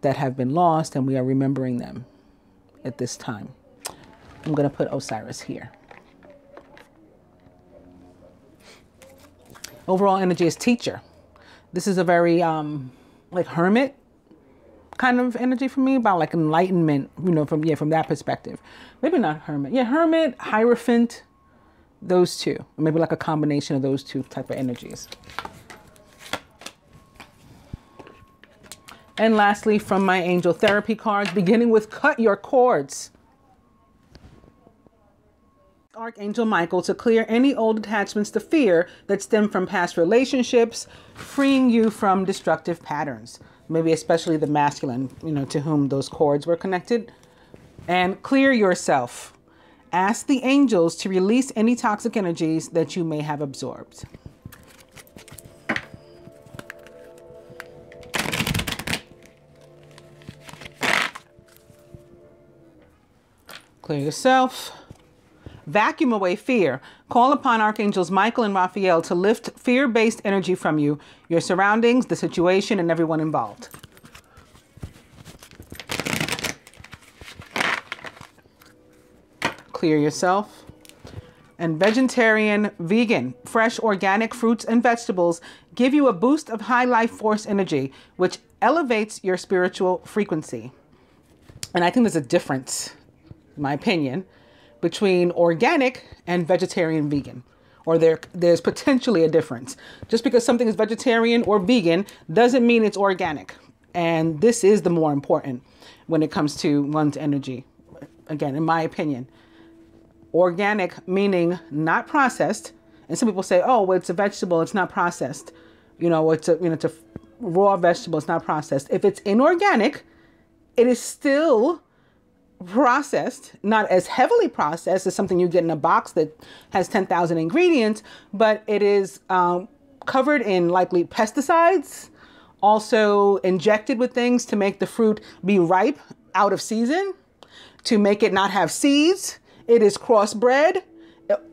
that have been lost, and we are remembering them at this time. I'm going to put Osiris here. Overall energy is teacher. This is a very like hermit kind of energy for me, about like enlightenment, you know, from that perspective. Maybe not hermit. Yeah, hermit, hierophant, those two. Maybe like a combination of those two type of energies. And lastly, from my angel therapy cards, beginning with cut your cords. Archangel Michael to clear any old attachments to fear that stem from past relationships, freeing you from destructive patterns. Maybe especially the masculine, you know, to whom those cords were connected. And clear yourself. Ask the angels to release any toxic energies that you may have absorbed. Clear yourself. Vacuum away fear. Call upon Archangels Michael and Raphael to lift fear-based energy from you, your surroundings, the situation, and everyone involved. Clear yourself. And vegetarian, vegan, fresh organic fruits and vegetables give you a boost of high life force energy, which elevates your spiritual frequency. And I think there's a difference, in my opinion, between organic and vegetarian vegan, or there's potentially a difference. Just because something is vegetarian or vegan doesn't mean it's organic. And this is the more important when it comes to one's energy. Again, in my opinion, organic meaning not processed. And some people say, oh, well, it's a vegetable, it's not processed. You know, it's a raw vegetable, it's not processed. If it's inorganic, it is still processed, not as heavily processed as something you get in a box that has 10,000 ingredients, but it is covered in likely pesticides, also injected with things to make the fruit be ripe out of season, to make it not have seeds. It is crossbred,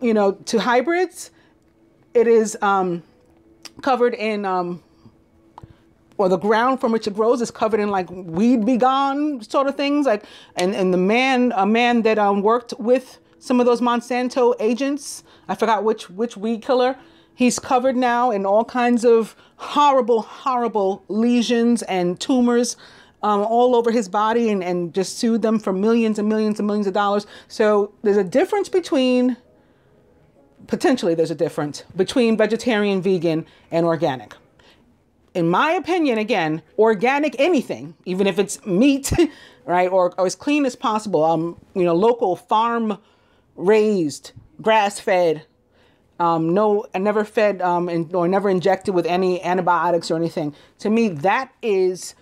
you know, to hybrids. It is covered in or the ground from which it grows is covered in like weed be gone sort of things, like, and a man that worked with some of those Monsanto agents, I forgot which weed killer, he's covered now in all kinds of horrible lesions and tumors all over his body, and just sued them for millions and millions and millions of dollars. So there's a difference between, potentially there's a difference between vegetarian, vegan, and organic. In my opinion, again, organic anything, even if it's meat, right, or as clean as possible, you know, local farm raised, grass fed, never fed or never injected with any antibiotics or anything. To me, that is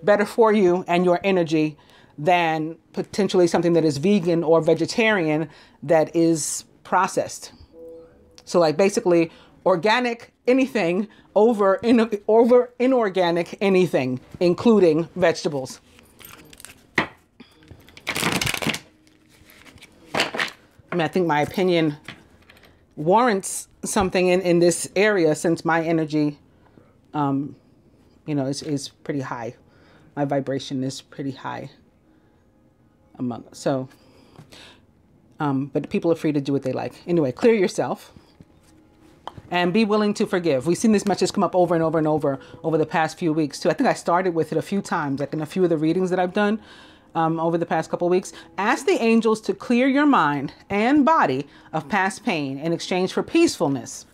better for you and your energy than potentially something that is vegan or vegetarian that is processed. So like basically organic anything over inorganic anything, including vegetables. I mean, I think my opinion warrants something in this area, since my energy, you know, is pretty high. My vibration is pretty high among us. So, but people are free to do what they like. Anyway, clear yourself. And be willing to forgive. We've seen this message come up over and over and over the past few weeks too. I think I started with it a few times, like in a few of the readings that I've done over the past couple of weeks. Ask the angels to clear your mind and body of past pain in exchange for peacefulness.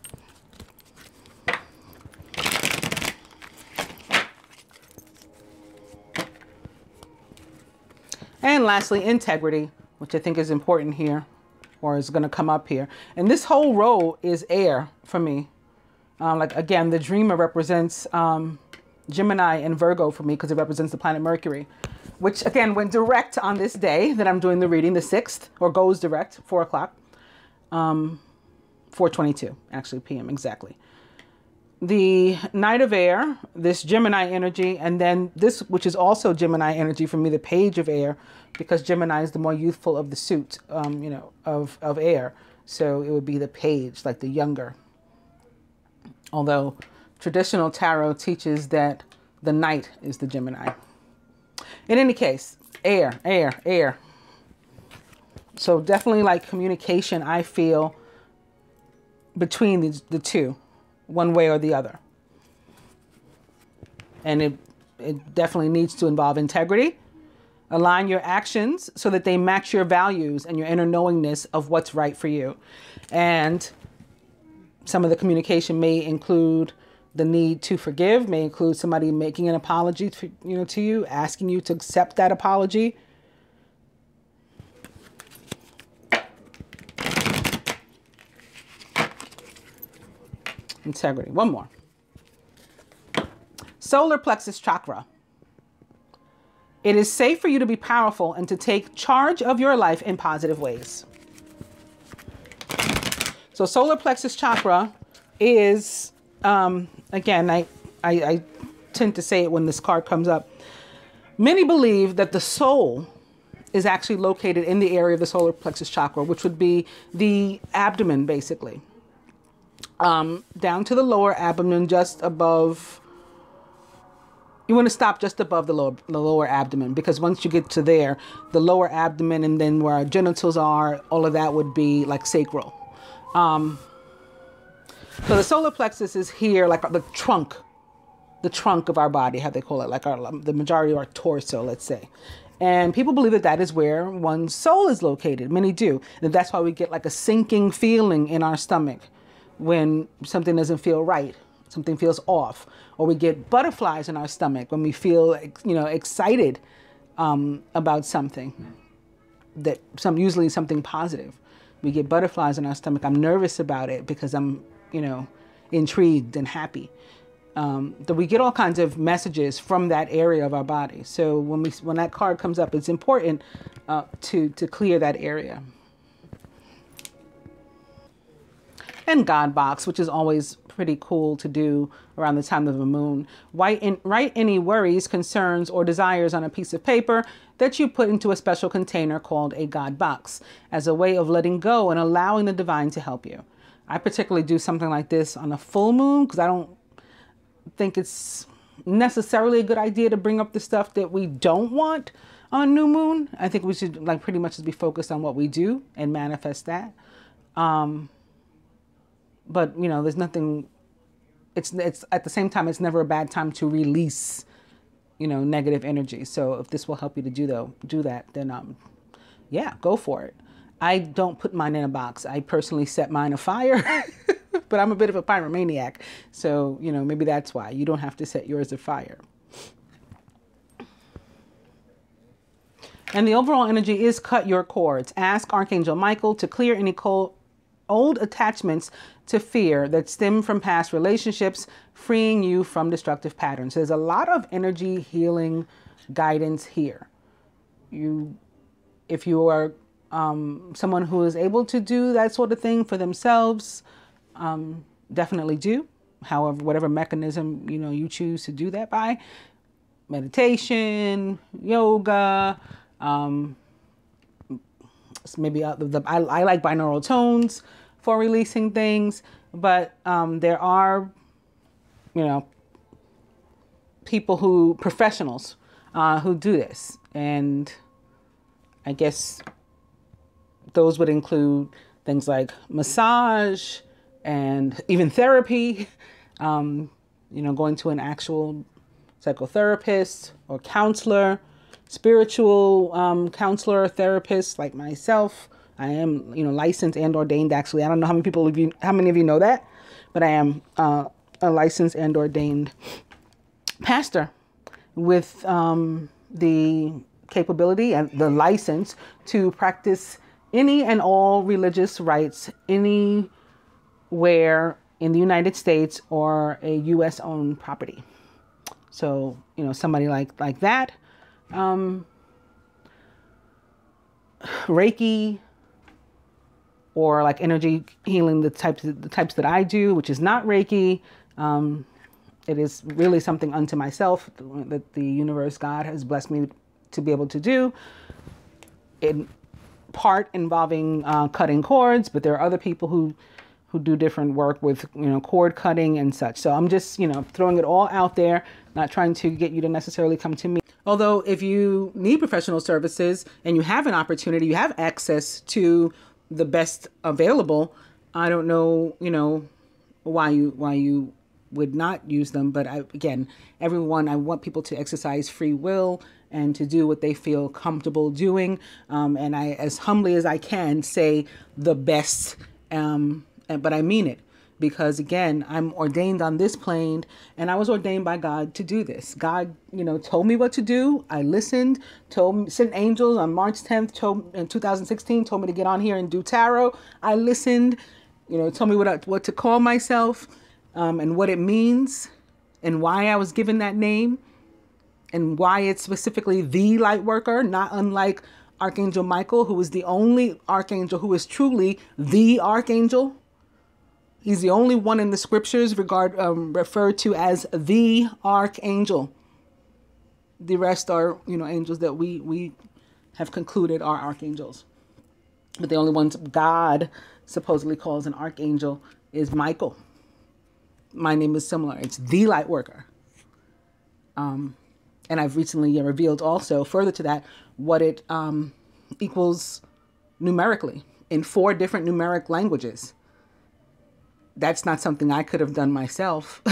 And lastly, integrity, which I think is important here, or is going to come up here. And this whole row is air for me. Like, again, the dreamer represents Gemini and Virgo for me, because it represents the planet Mercury, which again went direct on this day that I'm doing the reading, the 6th, or goes direct, 4 o'clock, 4:22 actually p.m. exactly. The Knight of Air, this Gemini energy, and then this, which is also Gemini energy for me, the Page of Air, because Gemini is the more youthful of the suit, you know, of air. So it would be the Page, like the younger. Although traditional tarot teaches that the Knight is the Gemini. In any case, air, air, air. So definitely like communication, I feel, between the two, one way or the other. And it it definitely needs to involve integrity. Align your actions so that they match your values and your inner knowingness of what's right for you. And some of the communication may include the need to forgive, may include somebody making an apology to you, asking you to accept that apology. Integrity. One more. Solar plexus chakra. It is safe for you to be powerful and to take charge of your life in positive ways. So solar plexus chakra is, again, I tend to say it when this card comes up. Many believe that the soul is actually located in the area of the solar plexus chakra, which would be the abdomen, basically. Down to the lower abdomen, just above. You want to stop just above the lower abdomen, because once you get to there, the lower abdomen and then where our genitals are, all of that would be like sacral. So the solar plexus is here, like the trunk of our body, how they call it, like the majority of our torso, let's say. And people believe that that is where one's soul is located. Many do. And that's why we get like a sinking feeling in our stomach when something doesn't feel right. Something feels off, or we get butterflies in our stomach when we feel, excited about something, usually something positive. We get butterflies in our stomach. I'm nervous about it because I'm, intrigued and happy. That we get all kinds of messages from that area of our body. So when that card comes up, it's important to clear that area. And God box, which is always pretty cool to do around the time of a moon. Write any worries, concerns, or desires on a piece of paper that you put into a special container called a God box as a way of letting go and allowing the divine to help you. I particularly do something like this on a full moon because I don't think it's necessarily a good idea to bring up the stuff that we don't want on new moon. I think we should pretty much just be focused on what we do and manifest that. But, there's nothing, it's at the same time, it's never a bad time to release, negative energy. So if this will help you to do that, then, yeah, go for it. I don't put mine in a box. I personally set mine afire, but I'm a bit of a pyromaniac. So, maybe that's why you don't have to set yours afire. And the overall energy is cut your cords. Ask Archangel Michael to clear any old attachments to fear that stem from past relationships, freeing you from destructive patterns. There's a lot of energy healing guidance here. If you are someone who is able to do that sort of thing for themselves, definitely do. However, whatever mechanism you choose to do that by, meditation, yoga, maybe I like binaural tones for releasing things, but there are, professionals who do this. And I guess those would include things like massage and even therapy, going to an actual psychotherapist or counselor, spiritual counselor, therapist like myself. I am, licensed and ordained. Actually, I don't know how many of you know that, but I am a licensed and ordained pastor with the capability and the license to practice any and all religious rites anywhere in the United States or a U.S. owned property. So, somebody like that. Reiki, or like energy healing, the types that I do, which is not Reiki. It is really something unto myself that the universe, God, has blessed me to be able to do. In part involving cutting cords, but there are other people who do different work with cord cutting and such. So I'm just throwing it all out there, not trying to get you to necessarily come to me. Although if you need professional services and you have an opportunity, you have access to the best available, I don't know, why you would not use them. But again, I want people to exercise free will and to do what they feel comfortable doing. And I, as humbly as I can, say the best, but I mean it. Because again, I'm ordained on this plane, and I was ordained by God to do this. God, told me what to do. I listened, sent angels on March 10th, in 2016, told me to get on here and do tarot. I listened, told me what to call myself, and what it means, and why I was given that name, and why it's specifically the light worker, not unlike Archangel Michael, who is the only archangel who is truly the archangel. He's the only one in the scriptures referred to as the archangel. The rest are, angels that we have concluded are archangels. But the only ones God supposedly calls an archangel is Michael. My name is similar. It's the light worker. And I've recently revealed also, further to that, what it equals numerically in 4 different numeric languages. That's not something I could have done myself.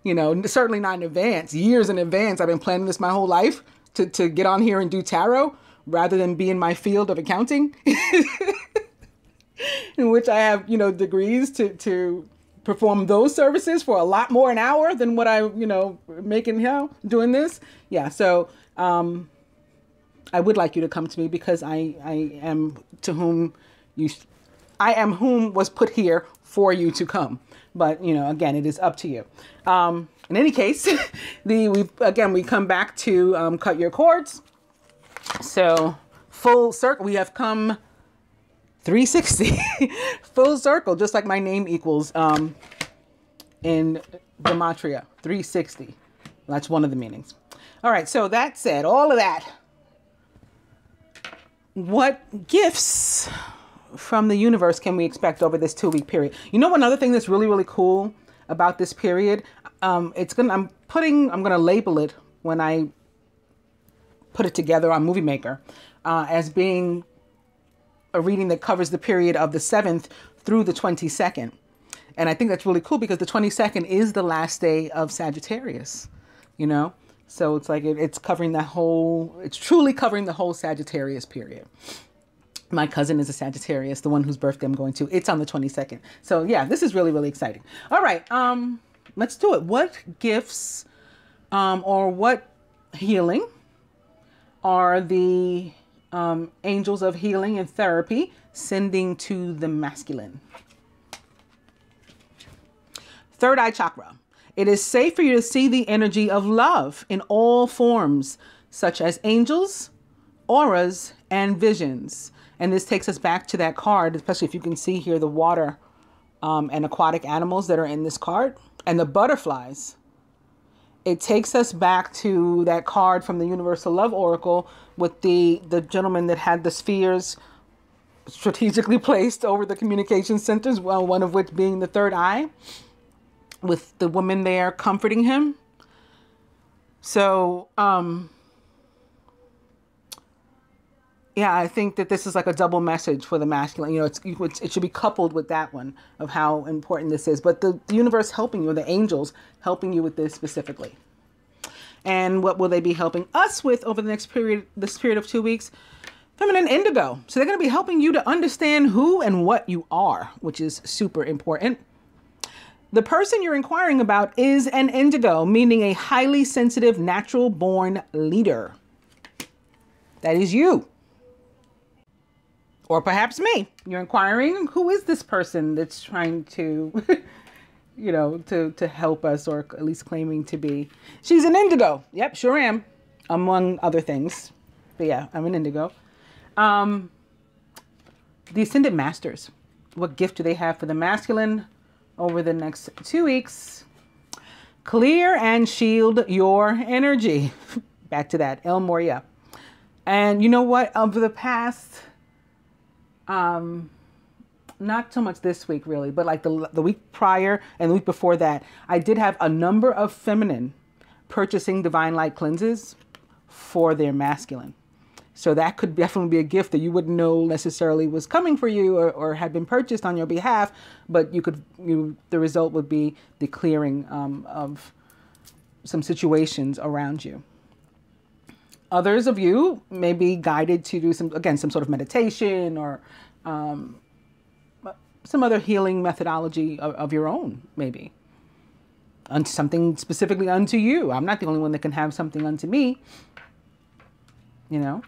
Certainly not in advance. Years in advance. I've been planning this my whole life to get on here and do tarot rather than be in my field of accounting, in which I have, degrees to perform those services for a lot more an hour than what I, making doing this. Yeah. So I would like you to come to me because I am whom was put here for you to come. But, again, it is up to you. In any case, we come back to cut your cords. So full circle, we have come 360, full circle, just like my name equals in Gematria, 360. That's one of the meanings. All right, so that said, all of that, what gifts from the universe can we expect over this 2-week period? Another thing that's really, really cool about this period, I'm going to label it when I put it together on Movie Maker as being a reading that covers the period of the 7th through the 22nd. And I think that's really cool because the 22nd is the last day of Sagittarius, So it's like it's truly covering the whole Sagittarius period. My cousin is a Sagittarius, the one whose birthday I'm going to. It's on the 22nd. So yeah, this is really, really exciting. All right, let's do it. What gifts or what healing are the angels of healing and therapy sending to the masculine? Third eye chakra. It is safe for you to see the energy of love in all forms, such as angels, auras, and visions. And this takes us back to that card, especially if you can see here the water and aquatic animals that are in this card and the butterflies. It takes us back to that card from the Universal Love Oracle with the gentleman that had the spheres strategically placed over the communication centers, well, one of which being the third eye, with the woman there comforting him. So, yeah, I think that this is like a double message for the masculine. It should be coupled with that one of how important this is. But the universe helping you, the angels helping you with this specifically. And what will they be helping us with over the next period, this period of 2 weeks? Feminine indigo. So they're going to be helping you to understand who and what you are, which is super important. The person you're inquiring about is an indigo, meaning a highly sensitive, natural born leader. That is you. Or perhaps me. You're inquiring, who is this person that's trying to, to help us, or at least claiming to be. She's an indigo. Yep, sure am. Among other things. But yeah, I'm an indigo. The Ascended Masters. What gift do they have for the masculine over the next 2 weeks? Clear and shield your energy. Back to that. El Moria. And you know what? Over the past... not so much this week really, but like the week prior and the week before that, I did have a number of feminine purchasing divine light cleanses for their masculine. So that could definitely be a gift that you wouldn't know necessarily was coming for you or had been purchased on your behalf, but the result would be the clearing of some situations around you. Others of you may be guided to do some sort of meditation or some other healing methodology of your own, maybe. Something specifically unto you. I'm not the only one that can have something unto me, you know.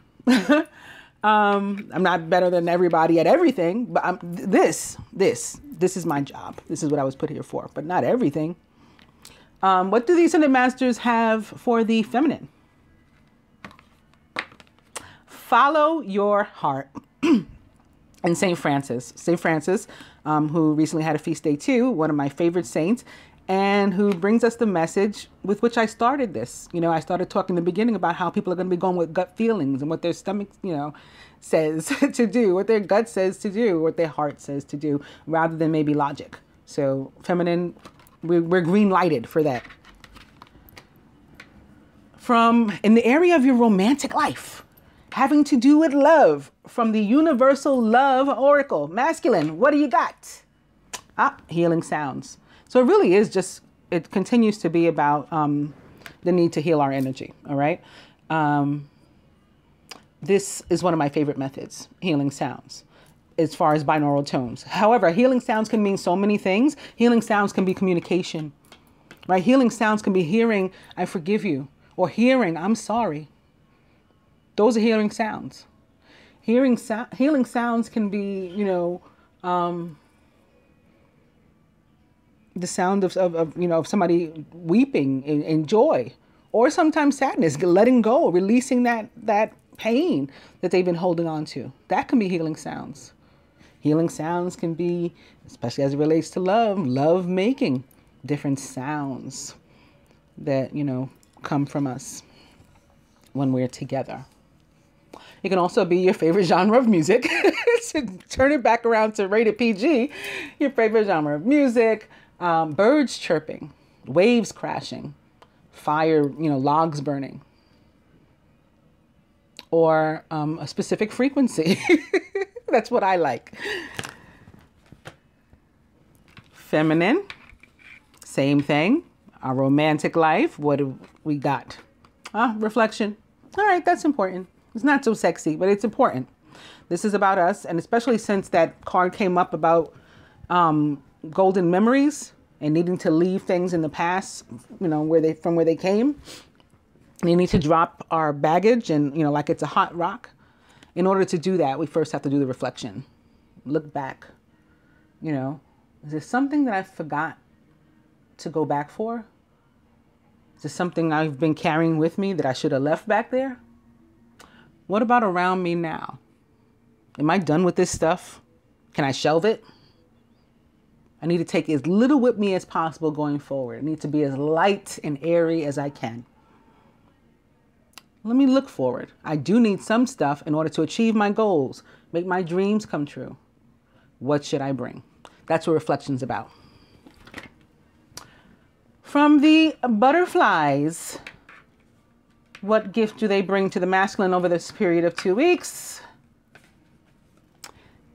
I'm not better than everybody at everything, but this is my job. This is what I was put here for, but not everything. What do the Ascended Masters have for the feminine? Follow your heart. And St. Francis, who recently had a feast day too, one of my favorite saints, and who brings us the message with which I started this. You know, I started talking in the beginning about how people are going to be going with gut feelings and what their stomach, you know, says to do, what their gut says to do, what their heart says to do, rather than maybe logic. So feminine, we're green lighted for that. From in the area of your romantic life, having to do with love, from the Universal Love Oracle, masculine, what do you got? Healing sounds. So it really is just, it continues to be about the need to heal our energy, all right? This is one of my favorite methods, healing sounds, as far as binaural tones. However, healing sounds can mean so many things. Healing sounds can be communication, right? Healing sounds can be hearing, I forgive you, or hearing, I'm sorry. Those are healing sounds. Healing sounds can be, you know, the sound of somebody weeping in joy, or sometimes sadness, letting go, releasing that pain that they've been holding on to. That can be healing sounds. Healing sounds can be, especially as it relates to love making, different sounds that, you know, come from us when we're together. It can also be your favorite genre of music. So turn it back around to rated PG, your favorite genre of music. Birds chirping, waves crashing, fire, you know, logs burning, or a specific frequency. That's what I like. Feminine, same thing. Our romantic life, what do we got? Reflection. All right, that's important. It's not so sexy, but it's important. This is about us, and especially since that card came up about golden memories and needing to leave things in the past, you know, from where they came. We need to drop our baggage and, you know, like it's a hot rock. In order to do that, we first have to do the reflection. Look back. You know, is there something that I forgot to go back for? Is there something I've been carrying with me that I should have left back there? What about around me now? Am I done with this stuff? Can I shelve it? I need to take as little with me as possible going forward. I need to be as light and airy as I can. Let me look forward. I do need some stuff in order to achieve my goals, make my dreams come true. What should I bring? That's what reflection's about. From the butterflies, what gift do they bring to the masculine over this period of 2 weeks?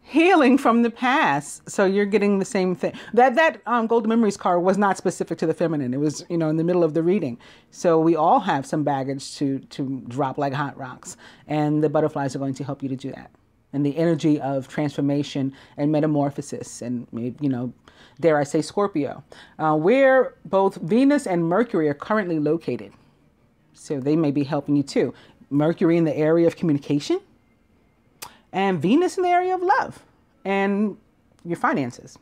Healing from the past. So you're getting the same thing. That Golden Memories card was not specific to the feminine. It was, you know, in the middle of the reading. So we all have some baggage to drop like hot rocks. And the butterflies are going to help you to do that. And the energy of transformation and metamorphosis and, you know, dare I say Scorpio, where both Venus and Mercury are currently located. So they may be helping you too. Mercury in the area of communication, and Venus in the area of love and your finances.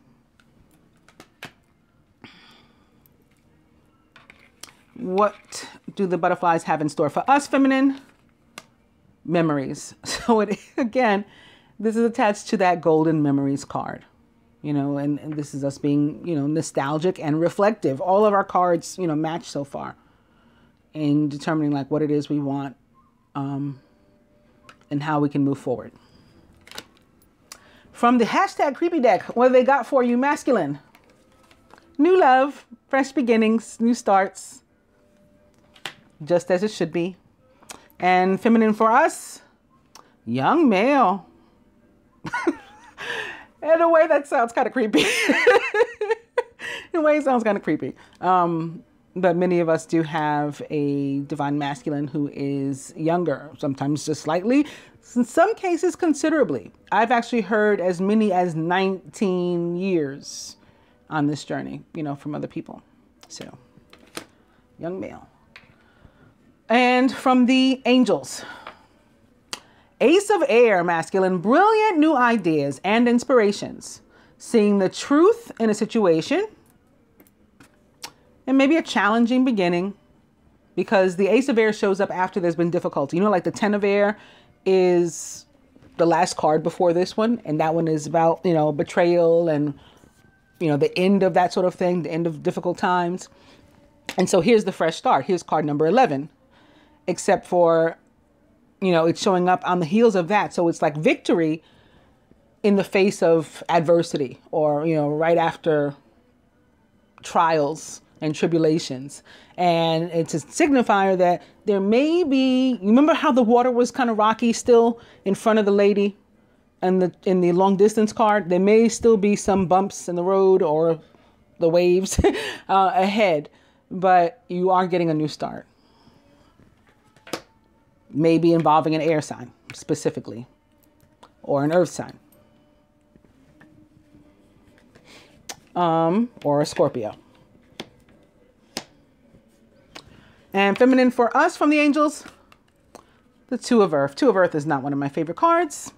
What do the butterflies have in store for us, feminine? Memories. So again, this is attached to that Golden Memories card, you know, and this is us being, you know, nostalgic and reflective. All of our cards, you know, match so far in determining like what it is we want and how we can move forward. From the hashtag creepy deck, what they got for you, masculine? New love, fresh beginnings, new starts, just as it should be. And feminine for us, Young male. In a way that sounds kind of creepy. In a way it sounds kind of creepy. But many of us do have a divine masculine who is younger, sometimes just slightly, in some cases considerably. I've actually heard as many as 19 years on this journey, you know, from other people. So, young male. And from the angels. Ace of Air masculine, brilliant new ideas and inspirations. Seeing the truth in a situation. And maybe a challenging beginning, because the Ace of Air shows up after there's been difficulty. You know, like the Ten of Air is the last card before this one. And that one is about, you know, betrayal and, you know, the end of that sort of thing, the end of difficult times. And so here's the fresh start. Here's card number 11, except for, you know, it's showing up on the heels of that. So it's like victory in the face of adversity, or, you know, right after trials and tribulations. And it's a signifier that there may be, you remember how the water was kind of rocky still in front of the lady and in the long distance card? There may still be some bumps in the road or the waves ahead, but you are getting a new start. Maybe involving an air sign specifically, or an earth sign, or a Scorpio. And feminine for us from the angels, the Two of Earth. Two of Earth is not one of my favorite cards,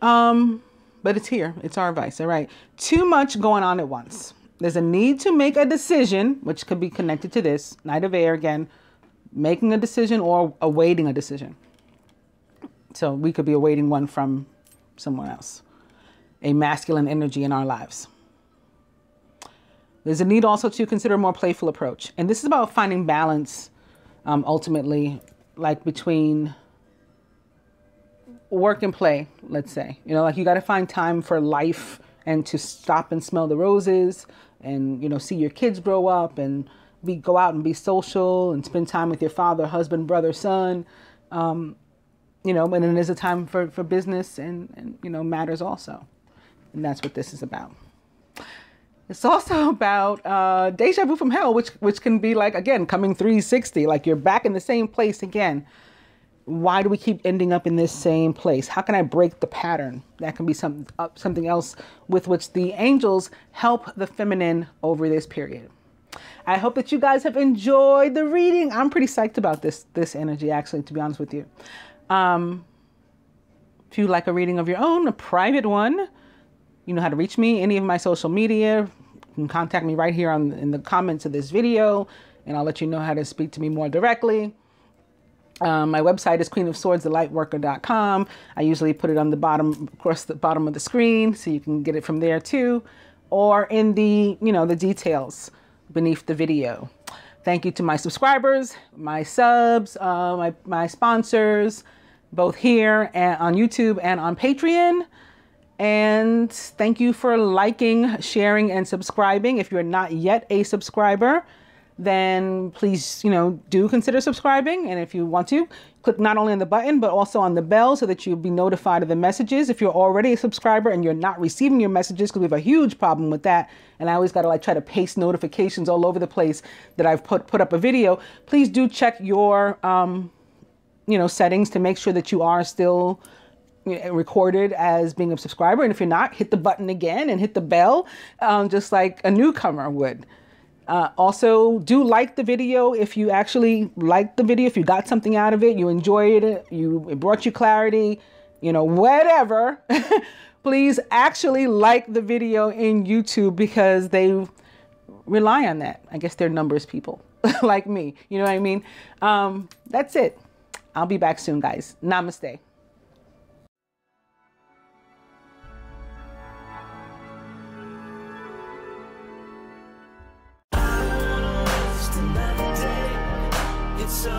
but it's here. It's our advice. All right. Too much going on at once. There's a need to make a decision, which could be connected to this. Knight of Air again, making a decision or awaiting a decision. So we could be awaiting one from someone else. A masculine energy in our lives. There's a need also to consider a more playful approach. And this is about finding balance, ultimately, like between work and play, let's say. You know, like you got to find time for life and to stop and smell the roses and, you know, see your kids grow up and go out and be social and spend time with your father, husband, brother, son. You know, and then there's a time for business and, you know, matters also. And that's what this is about. It's also about deja vu from hell, which can be like, again, coming 360, like you're back in the same place again. Why do we keep ending up in this same place? How can I break the pattern? That can be something else with which the angels help the feminine over this period. I hope that you guys have enjoyed the reading. I'm pretty psyched about this energy, actually, to be honest with you. If you like a reading of your own, a private one, you know how to reach me. Any of my social media, you can contact me right here in the comments of this video, and I'll let you know how to speak to me more directly. My website is Queenofswordsthelightworker.com. I usually put it on the bottom, across the bottom of the screen, so you can get it from there too, or in the, you know, the details beneath the video. Thank you to my subscribers, my subs, my sponsors, both here and on YouTube and on Patreon. And thank you for liking, sharing, and subscribing. If you're not yet a subscriber, then please, you know, do consider subscribing. And if you want to, click not only on the button, but also on the bell so that you'll be notified of the messages. If you're already a subscriber and you're not receiving your messages, because we have a huge problem with that, and I always got to like try to paste notifications all over the place that I've put up a video, please do check your, you know, settings to make sure that you are still recorded as being a subscriber. And if you're not, hit the button again and hit the bell, just like a newcomer would. Also, do like the video if you actually liked the video, if you got something out of it, you enjoyed it, it brought you clarity, you know, whatever. Please actually like the video in YouTube, because they rely on that. I guess they're numbers people like me. You know what I mean? That's it. I'll be back soon, guys. Namaste. So